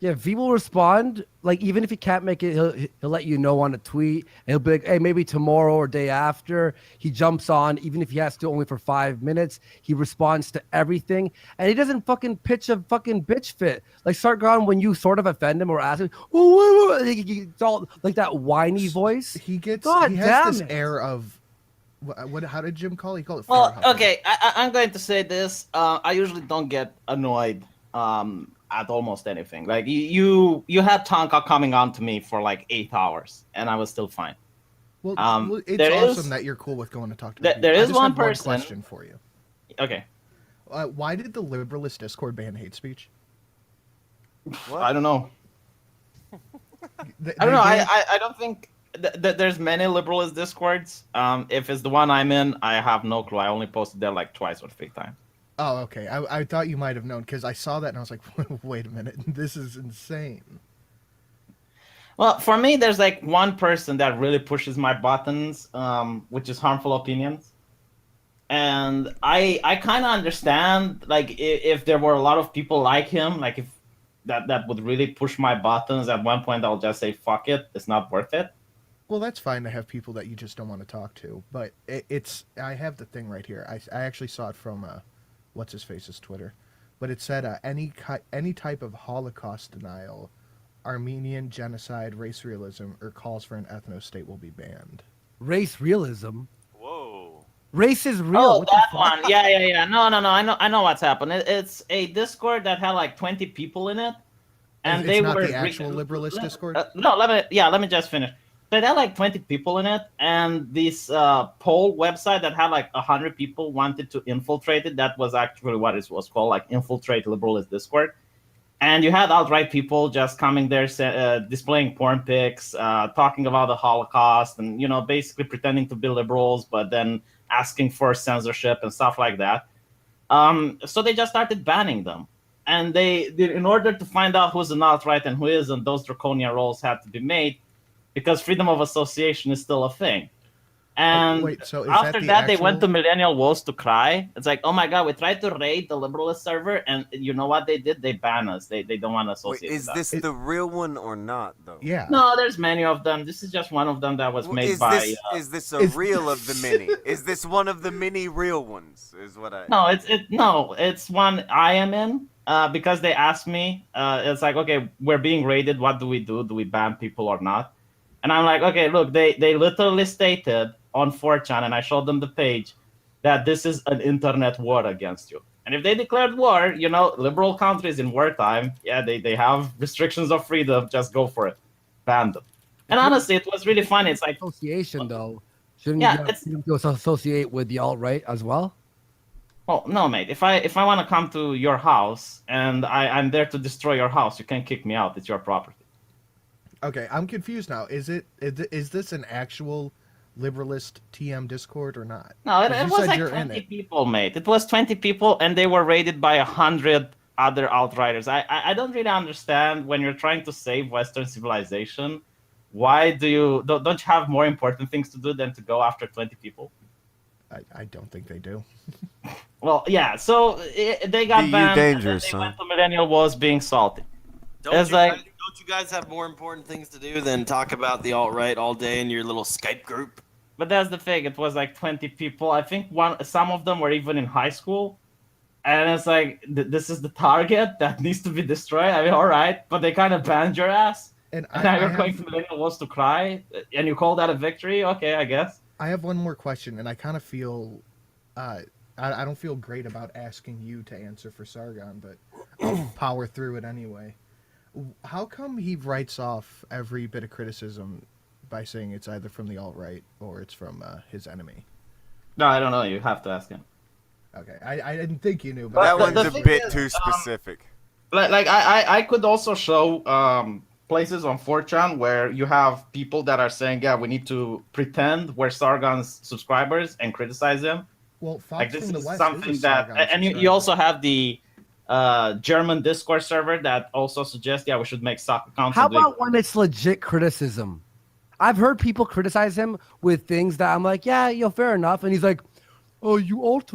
Yeah, V will respond. Like, even if he can't make it, he'll let you know on a tweet. And he'll be like, hey, maybe tomorrow or day after. He jumps on, even if he has to only for 5 minutes. He responds to everything. And he doesn't fucking pitch a fucking bitch fit. Like, Sargon, when you sort of offend him or ask him, it's all like that whiny voice. He God has this damn it. air of, how did Jim call it? He called it Well, Farhawk. okay, I'm going to say this. I usually don't get annoyed at almost anything. Like you had Tonka coming on to me for like 8 hours, and I was still fine. Well, it's there awesome is- that you're cool with going to talk to there- people. there I is just one have person- question for you. Okay, Why did the liberalist Discord ban hate speech? I don't know. They I don't know. banned- I don't think there's many liberalist discords. If it's the one I'm in, I have no clue. I only posted there like twice or 3 times. Oh, okay. I thought you might have known because I saw that and I was like, wait a minute, this is insane. Well, for me, there's like one person that really pushes my buttons, which is Harmful Opinions. And I kind of understand, like, if there were a lot of people like him, like if that would really push my buttons, at one point I'll just say, fuck it, it's not worth it. Well, that's fine to have people that you just don't want to talk to, but I have the thing right here. I actually saw it from what's his face's Twitter, but it said any type of Holocaust denial, Armenian genocide, race realism, or calls for an ethno state will be banned. Race realism. Whoa. Race is real. Oh, What the that fuck? one. Yeah. No. I know what's happened. It's a Discord that had like 20 people in it, and It's they not were the actual liberalist Discord? No, let me just finish. So they had like 20 people in it, and this poll website that had like 100 people wanted to infiltrate it. That was actually what it was called, like infiltrate liberalist Discord. And you had alt-right people just coming there, displaying porn pics, talking about the Holocaust, and basically pretending to be liberals, but then asking for censorship and stuff like that. So they just started banning them, and they did, in order to find out who's an alt-right and who isn't, those draconian rules had to be made, because freedom of association is still a thing. And Wait, so is after the that, they went to actual- Millennial Woes to cry. It's like, oh my god, we tried to raid the liberalist server, and you know what they did? They banned us. They don't want to Wait, associate. is with this us. the real one or not, though? Yeah. No, there's many of them. This is just one of them that was made Is by. this is this a is- real of the many? Is this one of the many real ones? Is what I. No, it's one I am in. Because they asked me, it's like, okay, we're being raided. What do we do? Do we ban people or not? And I'm like, okay, look, they literally stated on 4chan, and I showed them the page, that this is an internet war against you. And if they declared war, liberal countries in wartime, yeah, they have restrictions of freedom. Just go for it, ban them. And honestly, it was really funny. It's like, Association, though. Shouldn't Yeah, you have it's- freedom to associate with the alt-right as well? well, no, mate. If I want to come to your house and I'm there to destroy your house, you can't kick me out. It's your property. Okay, I'm confused now. Is this an actual liberalist TM Discord or not? No, it 'Cause you was said like you're in 20 it. people, mate. It was 20 people, and they were raided by 100 other outriders. I don't really understand, when you're trying to save Western civilization, why don't you have more important things to do than to go after 20 people? I don't think they do. Well, yeah. So they got VE banned. dangerous, and then they son. went to Millennial Wars being salty. Don't It's you, like- don't you guys have more important things to do than talk about the alt-right all day in your little Skype group? But that's the thing. It was like 20 people. I think some of them were even in high school. And it's like, this is the target that needs to be destroyed. I mean, all right, but they kind of banned your ass. And And now you're have- going to Millennial Wars to cry, and you call that a victory? Okay, I guess. I have one more question, and I kind of feel, I don't feel great about asking you to answer for Sargon, but I'll power through it anyway. How come he writes off every bit of criticism by saying it's either from the alt-right or it's from his enemy? No, I don't know. You have to ask him. Okay, I didn't think you knew, but That the one's a thing bit is, too specific. Like I could also show places on 4chan where you have people that are saying, yeah, we need to pretend we're Sargon's subscribers and criticize him. well, Fox Like, this from the is West something is a that, Sargon and you subscriber. also have the German Discord server that also suggests, yeah, we should make soccer accounts. How about when it's legit criticism? I've heard people criticize him with things that I'm like, yeah, fair enough. And he's like, oh, you alt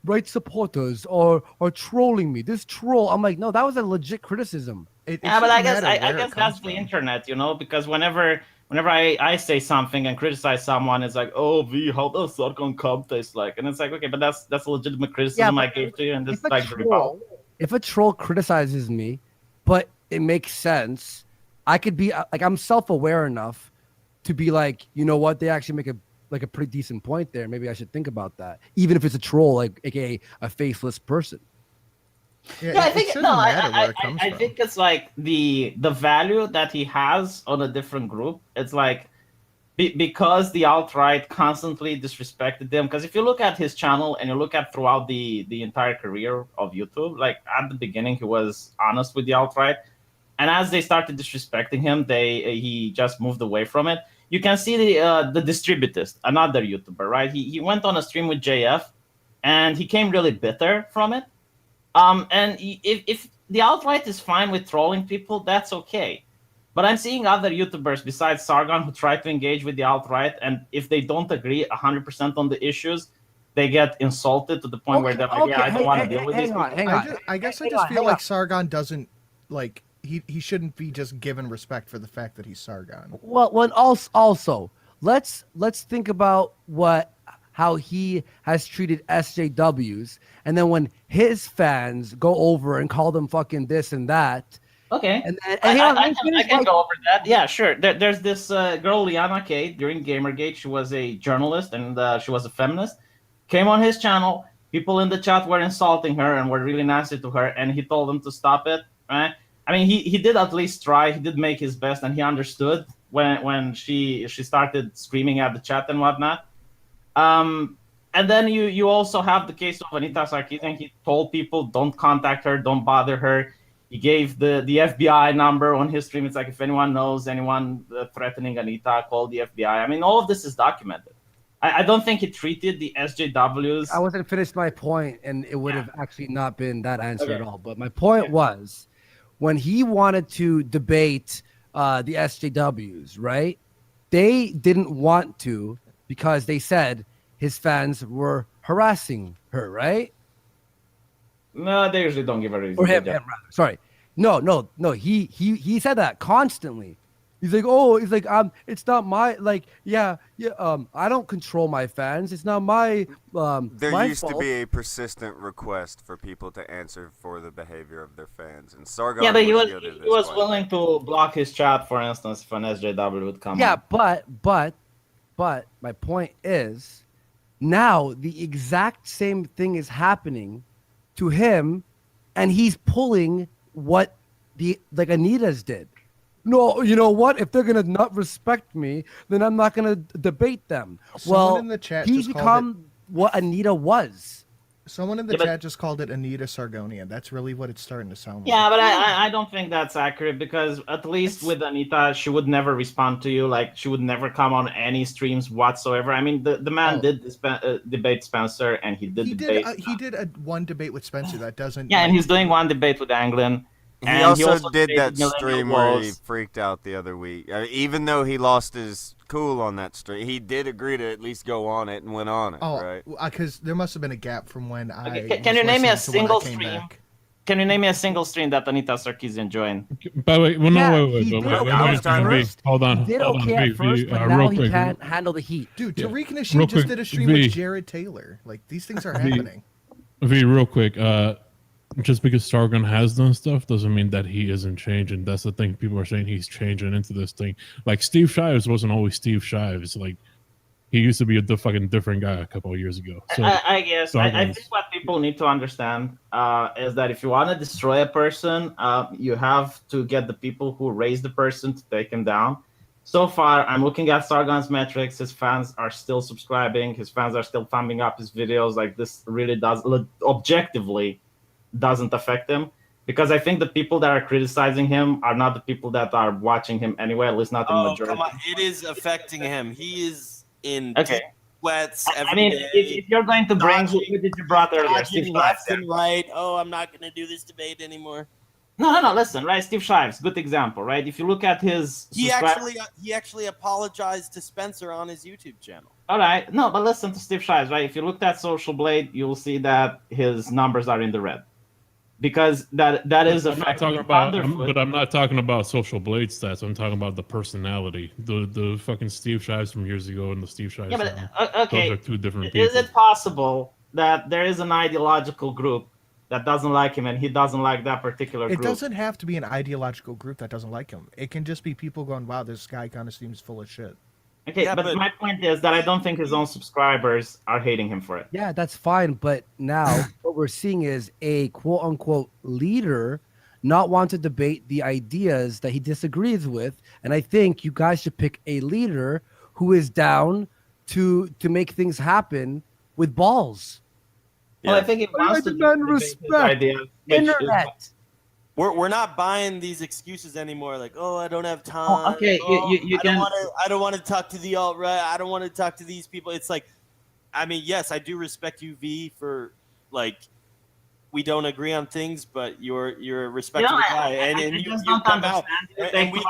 right supporters are trolling me. This troll. I'm like, no, that was a legit criticism. It yeah, but I shouldn't guess matter I where it guess that's comes the from. internet, because whenever I say something and criticize someone, it's like, oh, V, how does Sargon Cup taste like? And it's like, okay, but that's a legitimate criticism I gave to you, and this like the rebuttal. If a troll criticizes me, but it makes sense, I could be like, I'm self-aware enough to be like, you know what, they actually make a pretty decent point there. Maybe I should think about that, even if it's a troll, like aka a faceless person. Yeah, I think I think it's like the value that he has on a different group. It's like because the alt-right constantly disrespected them. Because if you look at his channel and you look at throughout the entire career of YouTube, like at the beginning he was honest with the alt-right, and as they started disrespecting him, he just moved away from it. You can see the Distributist, another YouTuber, right? He went on a stream with JF, and he came really bitter from it. And if the alt-right is fine with trolling people, that's okay. But I'm seeing other YouTubers besides Sargon who try to engage with the alt-right, and if they don't agree 100% on the issues, they get insulted to the point where they're like, yeah, I don't want to deal with these people. I guess I just feel like Sargon doesn't, like, he shouldn't be just given respect for the fact that he's Sargon. Well, also let's think about how he has treated SJWs, and then when his fans go over and call them fucking this and that. Okay, I can go over that. Yeah, sure. There's this girl, Liana K, during Gamergate. She was a journalist and she was a feminist. Came on his channel. People in the chat were insulting her and were really nasty to her, and he told them to stop it. Right? I mean, he did at least try. He did make his best, and he understood when she started screaming at the chat and whatnot. And then you also have the case of Anita Sarkeesian. He told people, don't contact her, don't bother her. He gave the FBI number on his stream. It's like, if anyone knows anyone threatening Anita, call the FBI. I mean, all of this is documented. I don't think he treated the SJWs. I wasn't finished my point, and it would have actually not been that answer at all. But my point was, when he wanted to debate the SJWs, right? They didn't want to because they said his fans were harassing her, right? No, they usually don't give a reason. Or him rather. Sorry. No. He said that constantly. He's like, it's not my, like, I don't control my fans. It's not my There used to be a persistent request for people to answer for the behavior of their fans, and Sargon. Yeah, but he was willing to block his chat, for instance, if an SJW would come. Yeah, but my point is, now the exact same thing is happening to him, and he's pulling what Anita's did. No, you know what? If they're gonna not respect me, then I'm not gonna debate them. Someone in the chat he's become what Anita was. Someone in the chat just called it Anita Sargonian. That's really what it's starting to sound like. Yeah, but I don't think that's accurate, because at least with Anita, she would never respond to you. Like, she would never come on any streams whatsoever. I mean, the man did debate Spencer, and he did debate. He did one debate with Spencer that doesn't. Yeah, and he's doing one debate with Anglin. He also did that stream where he freaked out the other week. Even though he lost his cool on that stream, he did agree to at least go on it and went on it. Right? Because there must have been a gap from when Can you name me a single stream? Can you name me a single stream that Anita Sarkeesian joined? By the way, well, wait. Hold on. He did okay at first, but now he can't handle the heat. Dude, Tariq Nasheed just did a stream with Jared Taylor. Like, these things are happening. V, real quick. Just because Sargon has done stuff doesn't mean that he isn't changing. That's the thing. People are saying he's changing into this thing. Like, Steve Shives wasn't always Steve Shives. Like, he used to be a fucking different guy a couple of years ago. So I guess I think what people need to understand is that if you want to destroy a person, you have to get the people who raised the person to take him down. So far, I'm looking at Sargon's metrics. His fans are still subscribing. His fans are still thumbing up his videos. Like, this really does objectively doesn't affect him, because I think the people that are criticizing him are not the people that are watching him anyway, at least not the majority. Come on. It is affecting him. He is in sweats every I mean, day, if you're going to bring, who dodging- did you brought earlier? Steve dodging Shives. left and right. Oh, I'm not going to do this debate anymore. No. Listen, right? Steve Shives, good example, right? If you look at his He actually apologized to Spencer on his YouTube channel. All right, no, but listen to Steve Shives, right? If you looked at Social Blade, you'll see that his numbers are in the red, because that is I'm not talking about, but I'm not talking about Social Blade stats. I'm talking about the personality, the fucking Steve Shives from years ago and the Steve Shives. Yeah, but now. okay, Those are two different people. Is it possible that there is an ideological group that doesn't like him and he doesn't like that particular group? It doesn't have to be an ideological group that doesn't like him. It can just be people going, "Wow, this guy kind of seems full of shit." Okay, Yeah, but my point is that I don't think his own subscribers are hating him for it. Yeah, that's fine. But now what we're seeing is a quote unquote leader not want to debate the ideas that he disagrees with. And I think you guys should pick a leader who is down to make things happen with balls. Well, I think it wants to demand debate his respect. ideas, which is- Internet. We're not buying these excuses anymore. Like, oh, I don't have time. okay, you I can. don't want to talk to the alt right. I don't want to talk to these people. It's like, I mean, yes, I do respect you, V, for like, we don't agree on things, but you're a respectable guy, and you just come don't out. understand. And we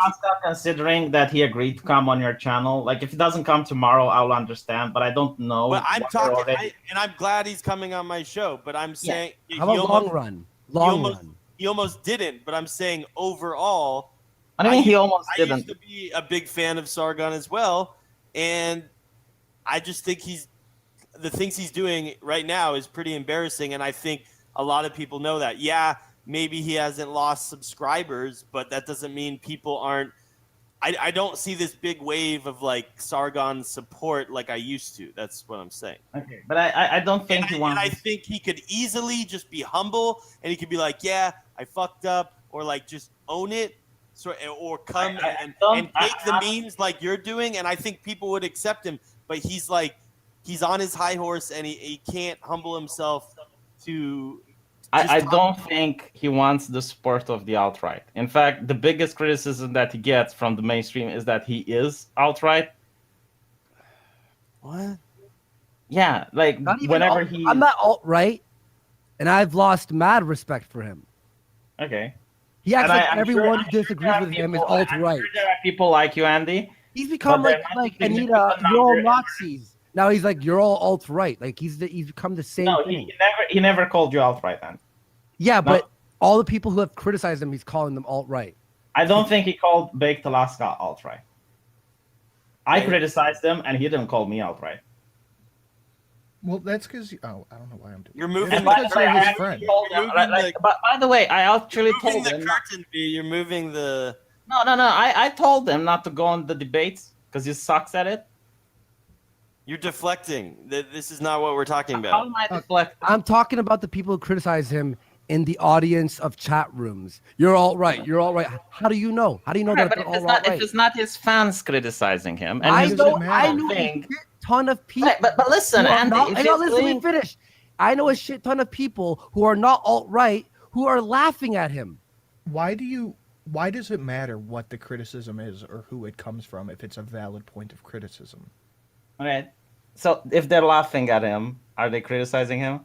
considering that he agreed to come on your channel. Like, if he doesn't come tomorrow, I'll understand. But I don't know. But I'm what talking, already- and I'm glad he's coming on my show. But I'm saying, How about long run? Long run. He almost didn't. But I'm saying overall, I mean, he almost I didn't. used to be a big fan of Sargon as well, and I just think the things he's doing right now is pretty embarrassing, and I think a lot of people know that. Yeah, maybe he hasn't lost subscribers, but that doesn't mean people aren't. I don't see this big wave of like Sargon support like I used to. That's what I'm saying. Okay, but I don't think he wants. And I think he could easily just be humble, and he could be like, "Yeah, I fucked up," or like just own it, or come and take the memes like you're doing. And I think people would accept him. But he's on his high horse, and he can't humble himself to. I don't think he wants the support of the alt-right. In fact, the biggest criticism that he gets from the mainstream is that he is alt-right. What? Yeah, like whenever he. I'm not alt-right, and I've lost mad respect for him. Okay. He acts like I'm everyone sure who disagrees with him is I'm alt-right. sure there are people like you, Andy. He's become but like they're not Anita, significant you're all number. Nazis. Now he's like, you're all alt-right. Like he's become the same No, thing. he never called you alt-right, then. Yeah, No. but all the people who have criticized him, he's calling them alt-right. I don't think he called Baked Alaska alt-right. I criticized him, and he didn't call me alt-right. Well, that's because I don't know why I'm doing. You're moving. It's because you're his friend. But by the way, I actually Moving told the him. curtain, B. You're moving the. No. I told him not to go on the debates because he sucks at it. You're deflecting. This is not what we're talking How about. am I deflecting? I'm talking about the people who criticize him in the audience of chat rooms. You're alt-right. You're alt-right. How do you know? How do you know that But they're if all if alt-right? it's not his fans criticizing him, and I his know own a thing, shit ton of people. Right, but listen, who are Andy, not- if I know, he's listen, let me doing- finish. I know a shit ton of people who are not alt-right who are laughing at him. Why does it matter what the criticism is or who it comes from if it's a valid point of criticism? right? So if they're laughing at him, are they criticizing him?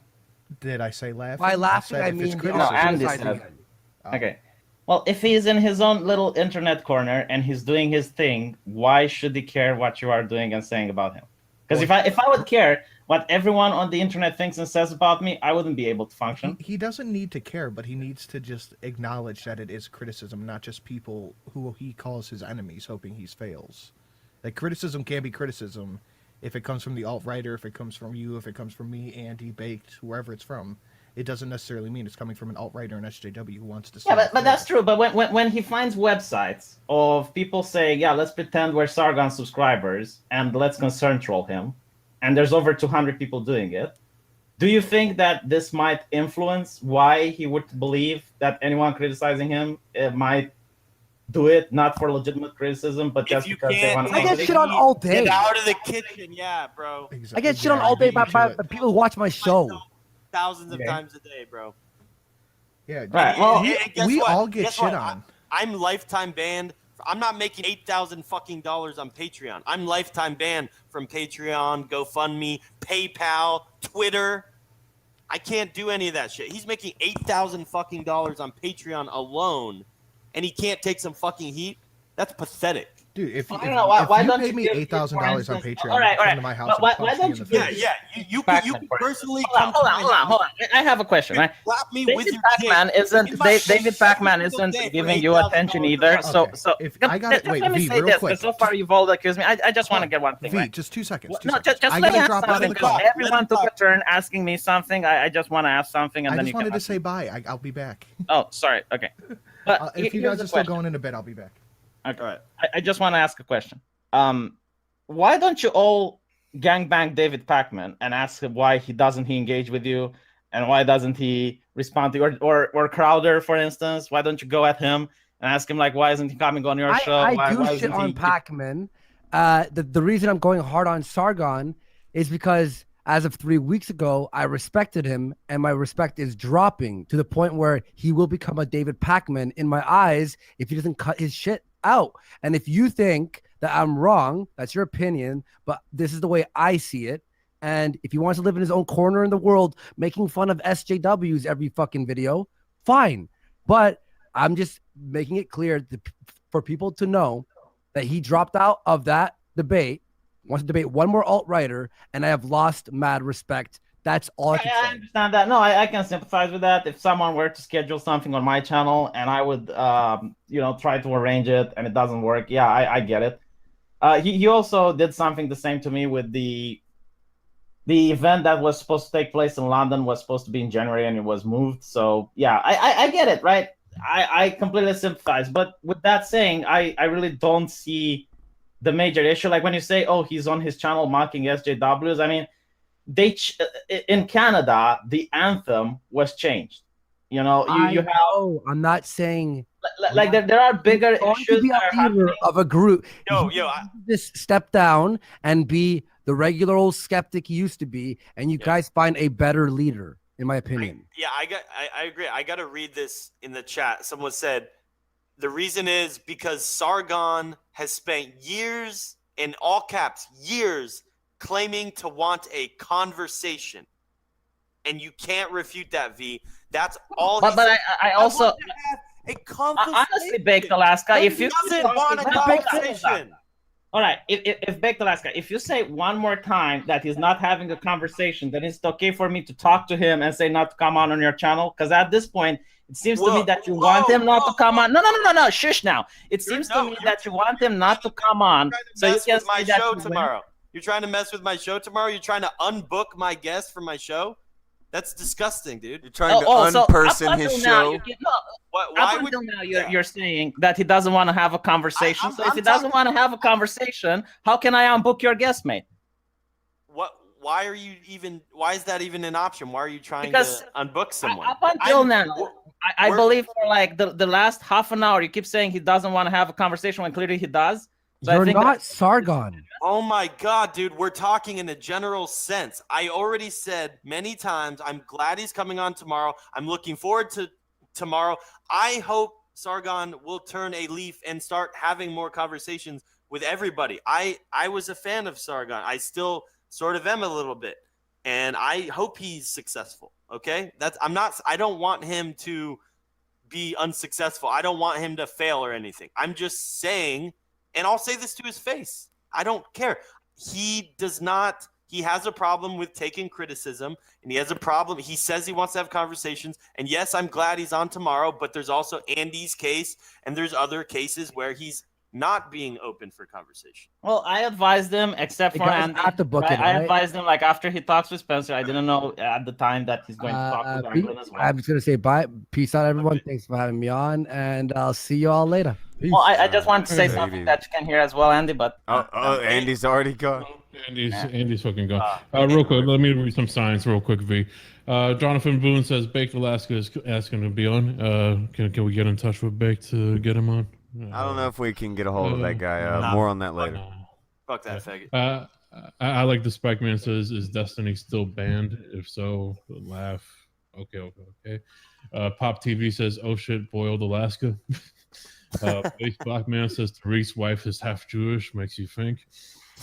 Did I say laughing? By laughing, said I if it's mean criticism. Andy criticizing said. him. Okay. Well, if he's in his own little internet corner and he's doing his thing, why should he care what you are doing and saying about him? Because if I would care what everyone on the internet thinks and says about me, I wouldn't be able to function. He doesn't need to care, but he needs to just acknowledge that it is criticism, not just people who he calls his enemies, hoping he fails. Like, criticism can be criticism if it comes from the alt-right, or if it comes from you, if it comes from me, Andy, Baked, whoever it's from. It doesn't necessarily mean it's coming from an alt-right or an SJW who wants to say Yeah, but that's true. But when he finds websites of people saying, yeah, let's pretend we're Sargon subscribers and let's concern troll him, and there's over 200 people doing it, do you think that this might influence why he would believe that anyone criticizing him might do it not for legitimate criticism, but just because they want to? I get shit on all day. Get out of the kitchen, yeah, bro. Exactly. I get shit on all day by people who watch my show. Thousands of times a day, bro. Yeah, Right. Well, And guess we what? all get Guess shit what? on. I'm lifetime banned I'm not making $8,000 fucking dollars on Patreon. I'm lifetime banned from Patreon, GoFundMe, PayPal, Twitter. I can't do any of that shit. He's making $8,000 fucking dollars on Patreon alone, and he can't take some fucking heat. That's pathetic. Dude, if I don't know, why you don't pay you me give, $8,000 for on instance- Patreon, all right, come to my house and why punch me don't in the you face. You Pac-Man for personally hold come on, to my house. hold on. I have a question, right? Slap me with David your Pac-Man dick isn't in my face David Pac-Man every single isn't day for giving you $8,000 attention a either. month. So Okay, so if I got it, just wait, let me V, say real this, quick. because so far you've all accused me. I just want to get one thing V, right. just 2 seconds. No, 2 seconds. just I let me gotta ask drop out of something, the because call. everyone took a turn asking me something. I just want to ask something, and I then just you wanted can to say bye. I'll be back. Oh, sorry. Okay. But If you here's guys the are still question. going into bed, I'll be back. Okay. All right. I just want to ask a question. Why don't you all gangbang David Pac-Man and ask him why he engage with you, and why doesn't he respond to you, or Crowder, for instance? Why don't you go at him and ask him, like, why isn't he coming on your show? I why do shit isn't on he... Pac-Man. The reason I'm going hard on Sargon is because as of 3 weeks ago, I respected him, and my respect is dropping to the point where he will become a David Pac-Man in my eyes if he doesn't cut his shit out. And if you think that I'm wrong, that's your opinion, but this is the way I see it. And if he wants to live in his own corner in the world, making fun of SJWs every fucking video, fine. But I'm just making it clear for people to know that he dropped out of that debate, wants to debate one more alt-righter, and I have lost mad respect. That's all I can say. I understand that. No, I can sympathize with that. If someone were to schedule something on my channel and I would, try to arrange it and it doesn't work, yeah, I get it. He also did something the same to me with the event that was supposed to take place in London was supposed to be in January and it was moved. So yeah, I get it, right? I completely sympathize. But with that saying, I really don't see the major issue. Like when you say, oh, he's on his channel mocking SJWs, I mean, in Canada, the anthem was changed. You know, you have. I'm not saying like there are bigger issues to be a leader of a group. Just step down and be the regular old skeptic he used to be, and you guys find a better leader, in my opinion. I agree. I got to read this in the chat. Someone said the reason is because Sargon has spent years, in all caps, years, claiming to want a conversation, and you can't refute that, V. That's all. But I also a conversation. Honestly, Baked Alaska, if you doesn't want a conversation. All right, if Baked Alaska, if you say one more time that he's not having a conversation, then it's okay for me to talk to him and say not to come on your channel. Because at this point, it seems to me that you want him not to come on. No, shush now. It seems to me that you want him not to come on. So you can my show tomorrow. You're trying to mess with my show tomorrow? You're trying to unbook my guest from my show? That's disgusting, dude. You're trying to unperson his show? Up until now, you're saying that he doesn't want to have a conversation. So if he doesn't want to have a conversation, how can I unbook your guest, mate? Why is that even an option? Why are you trying to unbook someone? Up until now, I believe for like the last half an hour, you keep saying he doesn't want to have a conversation when clearly he does. So You're not Sargon. Oh my God, dude. We're talking in a general sense. I already said many times, I'm glad he's coming on tomorrow. I'm looking forward to tomorrow. I hope Sargon will turn a leaf and start having more conversations with everybody. I was a fan of Sargon. I still sort of am a little bit. And I hope he's successful. Okay? I don't want him to be unsuccessful. I don't want him to fail or anything. I'm just saying, and I'll say this to his face, I don't care. He has a problem with taking criticism, and he has a problem. He says he wants to have conversations, and yes, I'm glad he's on tomorrow, but there's also Andy's case, and there's other cases where he's not being open for conversation. Well, I advised him, except for Andy. I advised him, like, after he talks with Spencer. I didn't know at the time that he's going to talk with Anglin as well. I'm just going to say bye. Peace out, everyone. Thanks for having me on, and I'll see you all later. Peace. Well, I just wanted to say something that you can hear as well, Andy, but... Andy's already gone. Andy's fucking gone. Real quick, let me read some signs real quick, V. Jonathan Boone says Baked Alaska is asking to be on. Can we get in touch with Baked to get him on? I don't know if we can get a hold of that guy. More on that later. Fuck that faggot. I like the Spike Man says, is Destiny still banned? If so, laugh. Okay. Pop TV says, oh shit, boiled Alaska. Base Black Man says Tariq's wife is half Jewish, makes you think.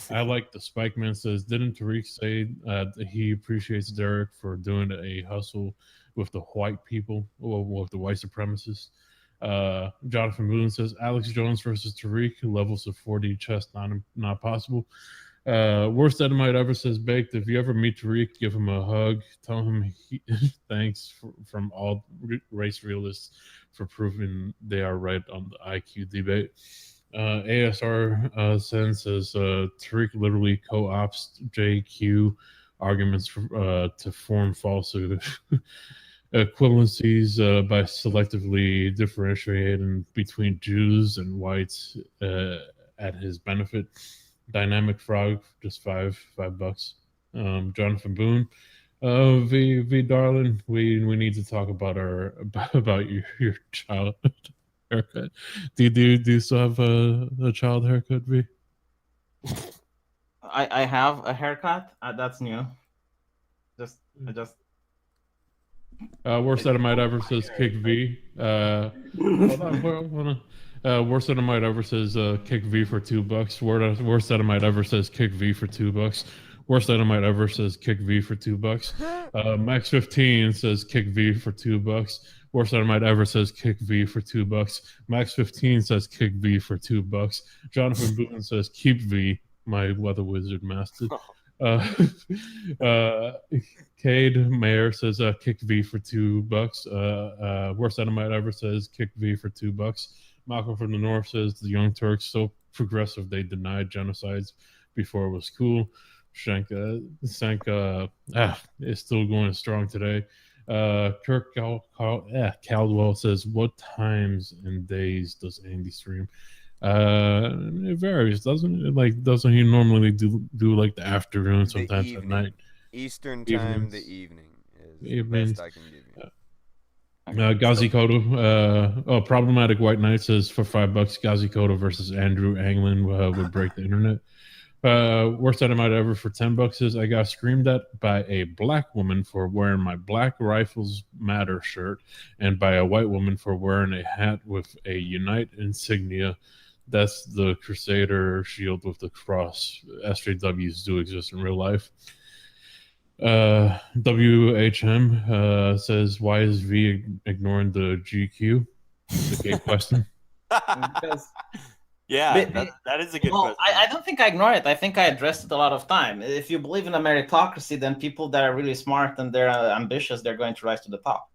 I like the Spike Man says, didn't Tariq say that he appreciates Derek for doing a hustle with the white people, or with the white supremacists? Jonathan Moon says, Alex Jones versus Tariq, levels of 4D chess not possible. Worst Edomite ever says, Baked, if you ever meet Tariq, give him a hug. Tell him thanks from all race realists for proving they are right on the IQ debate. ASR Sen says, Tariq literally co-ops JQ arguments to form false equivalencies by selectively differentiating between Jews and whites at his benefit. Dynamic Frog, just $5. Jonathan Boone, V darling, we need to talk about about your child haircut. Do you still have a child haircut, V? I have a haircut. That's new. I just. Worst Edomite ever says kick V. Hold on. Worst Edomite ever says kick V for $2. Worst Edomite ever says kick V for $2. Worst Edomite ever says kick V for $2. Max 15 says kick V for $2. Worst Edomite ever says kick V for $2. Max 15 says kick V for $2. Jonathan Boone says keep V, my weather wizard master. Cade Mayer says kick V for $2. Worst Edomite ever says kick V for $2. Malcolm from the North says the Young Turks so progressive they denied genocides before it was cool. Shank is still going strong today. Kirk Caldwell says, what times and days does Andy stream? It varies, doesn't it? Like, doesn't he normally do like the afternoon, sometimes at night? Eastern time, the evening is Evenings. the best I can give you. Ghazi Kodo, Problematic White Knight says for $5, Ghazi Kodo versus Andrew Anglin would break the internet. Worst Edomite ever for $10 is I got screamed at by a black woman for wearing my Black Rifles Matter shirt and by a white woman for wearing a hat with a Unite insignia. That's the Crusader shield with the cross. SJWs do exist in real life. WHM says, why is V ignoring the GQ? The gay question. Because yeah, that is a good question. I don't think I ignore it. I think I addressed it a lot of time. If you believe in a meritocracy, then people that are really smart and they're ambitious, they're going to rise to the top.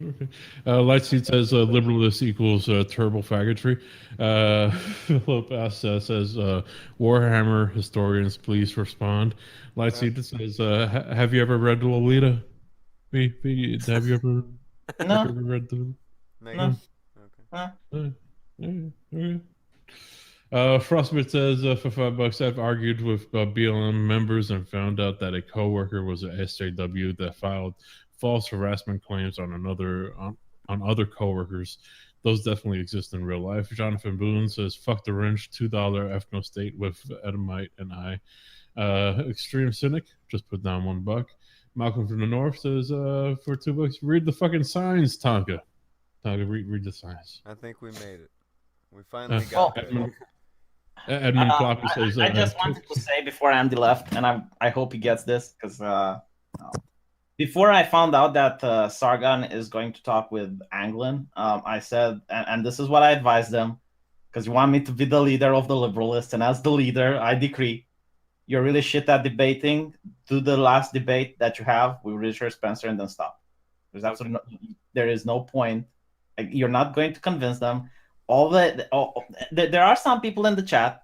Okay. Lightseed says liberalist equals turbo faggotry. Philip S. says Warhammer historians, please respond. Lightseed says, have you ever read Lolita? Have you ever, read the? No. Okay. Frostbit says for $5, I've argued with BLM members and found out that a coworker was an SJW that filed false harassment claims on other coworkers. Those definitely exist in real life. Jonathan Boone says, fuck the wrench, $2 ethno state with Edomite and I. Extreme Cynic, just put down $1. Malcolm from the North says, for $2, read the fucking signs, Tonka. Tonka, read the signs. I think we made it. We finally got there. Edmund Klopp says, I just wanted to say before Andy left, and I hope he gets this, because before I found out that Sargon is going to talk with Anglin, I said, and this is what I advised them, because you want me to be the leader of the liberalists, and as the leader, I decree, you're really shit at debating. Do the last debate that you have with Richard Spencer and then stop. There is no point. You're not going to convince them. There are some people in the chat,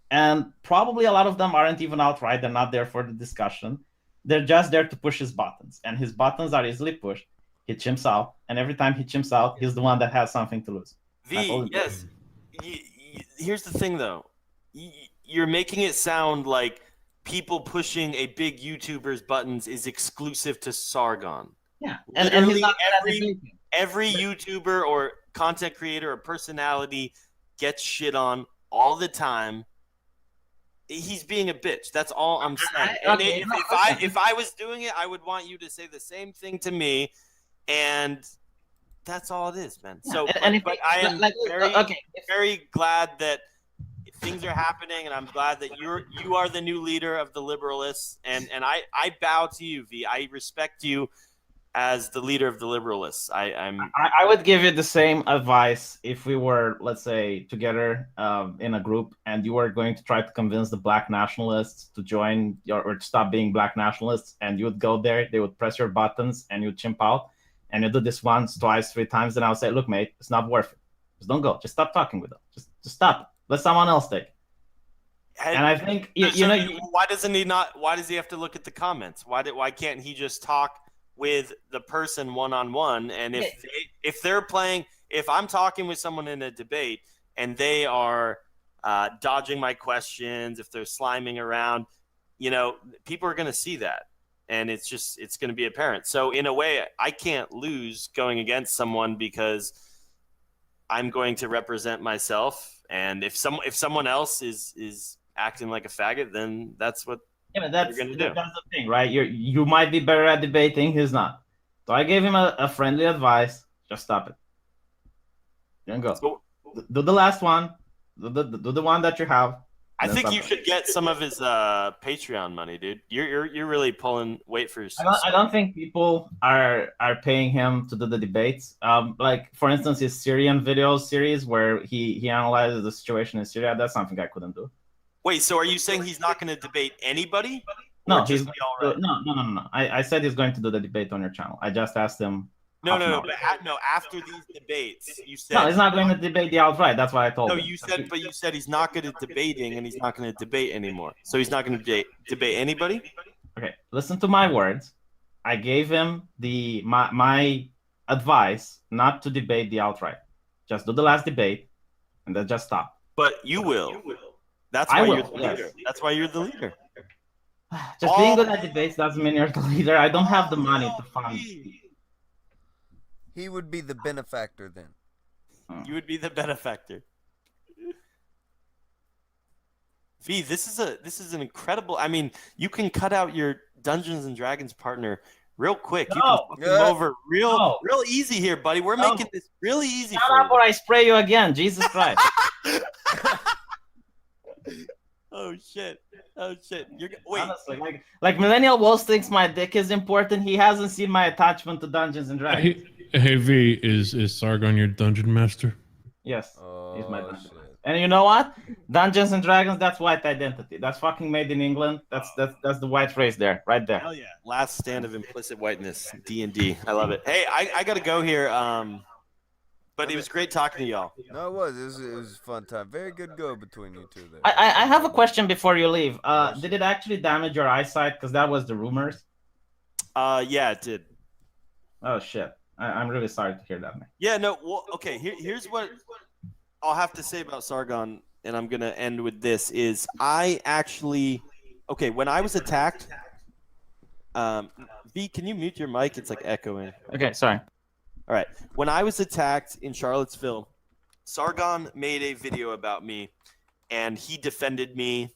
and probably a lot of them aren't even outright. They're not there for the discussion. They're just there to push his buttons, and his buttons are easily pushed. He chimps out, and every time he chimps out, he's the one that has something to lose. Yes. Here's the thing, though. You're making it sound like people pushing a big YouTuber's buttons is exclusive to Sargon. Yeah, and he's not every YouTuber or content creator or personality gets shit on all the time. He's being a bitch. That's all I'm saying. If I was doing it, I would want you to say the same thing to me. And That's all it is, man. So, And but I am very, okay. very glad that things are happening, and I'm glad that you are the new leader of the Liberalists, and I bow to you, V. I respect you as the leader of the Liberalists. I would give you the same advice if we were, let's say, together in a group, and you were going to try to convince the black nationalists to join or to stop being black nationalists, and you would go there, they would press your buttons, and you'd chimp out, and you do this once, twice, 3 times, then I would say, look, mate, it's not worth it. Just don't go. Just stop talking with them. Just stop. Let someone else take it. And I think why doesn't he not? Why does he have to look at the comments? Why can't he just talk with the person one-on-one? And if they're playing, if I'm talking with someone in a debate and they are dodging my questions, if they're sliming around, people are going to see that, and it's going to be apparent. So in a way, I can't lose going against someone because I'm going to represent myself. And if someone else is acting like a faggot, then that's what that's the thing, right? You might be better at debating, he's not. So I gave him a friendly advice. Just stop it. Then go. So, do the last one. Do the one that you have. I think you should get some of his Patreon money, dude. You're really pulling weight for yourself. I don't think people are paying him to do the debates. Like for instance, his Syrian video series where he analyzes the situation in Syria. That's something I couldn't do. Wait, so are you saying he's not going to debate anybody? No, no. I said he's going to do the debate on your channel. I just asked him. No. After these debates, you said no. He's not going to debate the outright. That's what I told him. No, you said he's not good at debating, and he's not going to debate anymore. So he's not going to debate anybody. Okay, listen to my words. I gave him my advice not to debate the outright. Just do the last debate, and then just stop. But you will. That's why you're the leader. That's why you're the leader. Just being good at debates doesn't mean you're the leader. I don't have the money to fund. He would be the benefactor then. You would be the benefactor. V, this is an incredible. I mean, you can cut out your Dungeons and Dragons partner real quick. You can fuck him over real easy here, buddy. We're making this really easy for you. Or I spray you again. Jesus Christ. Oh shit! Wait. Honestly, like Millennial Wolves thinks my dick is important. He hasn't seen my attachment to Dungeons and Dragons. Hey V, is Sargon your dungeon master? Yes, he's my dungeon master. And you know what? Dungeons and Dragons, that's white identity. That's fucking made in England. That's the white race there, right there. Hell yeah! Last stand of implicit whiteness. D&D. I love it. Hey, I gotta go here. But it was great talking to y'all. No, it was a fun time. Very good go between you two there. I have a question before you leave. Did it actually damage your eyesight? Because that was the rumors. Yeah, it did. Oh shit! I'm really sorry to hear that, man. Yeah, no. Well, okay. Here's what I'll have to say about Sargon, and I'm gonna end with this: is I actually, when I was attacked, V, can you mute your mic? It's like echoing. Okay, sorry. All right. When I was attacked in Charlottesville, Sargon made a video about me, and he defended me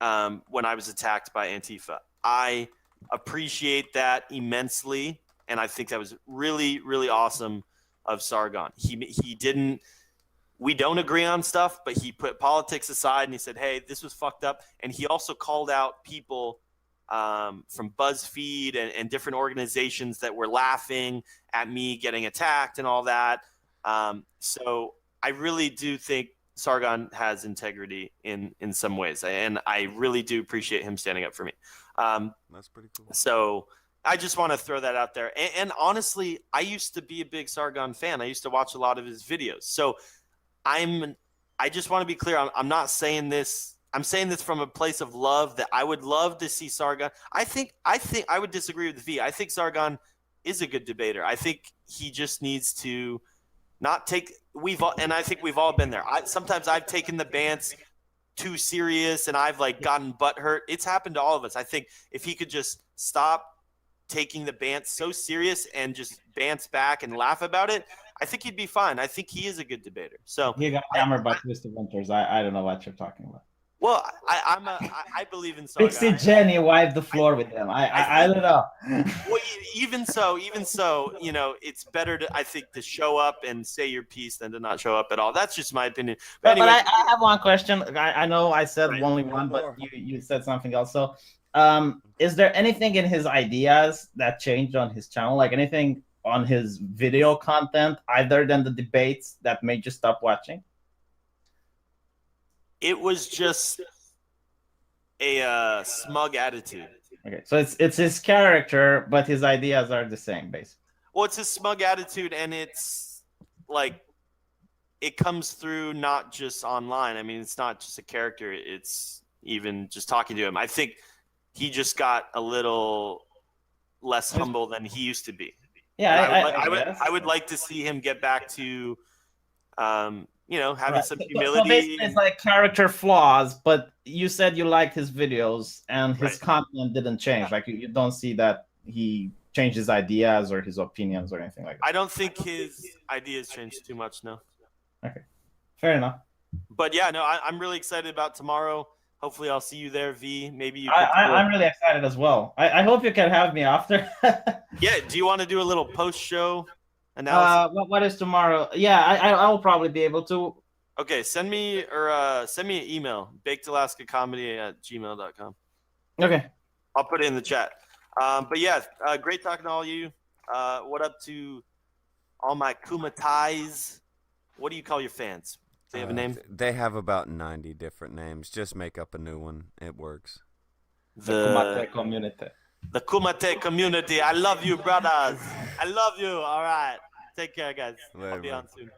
when I was attacked by Antifa. I appreciate that immensely, and I think that was really, really awesome of Sargon. He didn't. We don't agree on stuff, but he put politics aside and he said, "Hey, this was fucked up." And he also called out people from BuzzFeed and different organizations that were laughing at me getting attacked and all that. So I really do think Sargon has integrity in some ways, and I really do appreciate him standing up for me. That's pretty cool. So I just want to throw that out there. And honestly, I used to be a big Sargon fan. I used to watch a lot of his videos. So I just want to be clear. I'm not saying this. I'm saying this from a place of love that I would love to see Sargon. I think I would disagree with V. I think Sargon is a good debater. I think he just needs to not take and I think we've all been there. Sometimes I've taken the bants too serious and I've gotten butthurt. It's happened to all of us. I think if he could just stop taking the bants so serious and just bants back and laugh about it, I think he'd be fine. I think he is a good debater. So he got hammered by Twisted Winters. I don't know what you're talking about. Well, I believe in Saga. Pixie Jenny wiped the floor with him. I don't know. Well, even so, you know, it's better to, I think, to show up and say your piece than to not show up at all. That's just my opinion. But anyway, I have one question. I know I said Right. only one, but you said something else. So, is there anything in his ideas that changed on his channel? Like anything on his video content, other than the debates, that made you stop watching? it was just a smug attitude. Okay, so it's his character, but his ideas are the same, basically. Well, it's his smug attitude, and it's like it comes through not just online. I mean, it's not just a character. It's even just talking to him. I think he just got a little less humble than he used to be. Yeah, I would like to see him get back to, you know, having some So humility. basically, it's like character flaws, but you said you liked his videos and his Right. content didn't change. Like you don't see that he changed his ideas or his opinions or anything like that. I don't think his ideas changed too much, no. Okay, fair enough. But yeah, no, I'm really excited about tomorrow. Hopefully, I'll see you there, V. Maybe you. I'm really excited as well. I hope you can have me after. Yeah. Do you want to do a little post show analysis? What is tomorrow? Yeah, I will probably be able to. Okay, send me an email, bakedalaskacomedy@gmail.com. Okay. I'll put it in the chat. But yeah, great talking to all you. What up to all my Kumatais? What do you call your fans? Do they have a name? They have about 90 different names. Just make up a new one. It works. The Kumate community. The Kumate community. I love you, brothers. I love you. All right. Take care, guys. Later, I'll be man. on soon.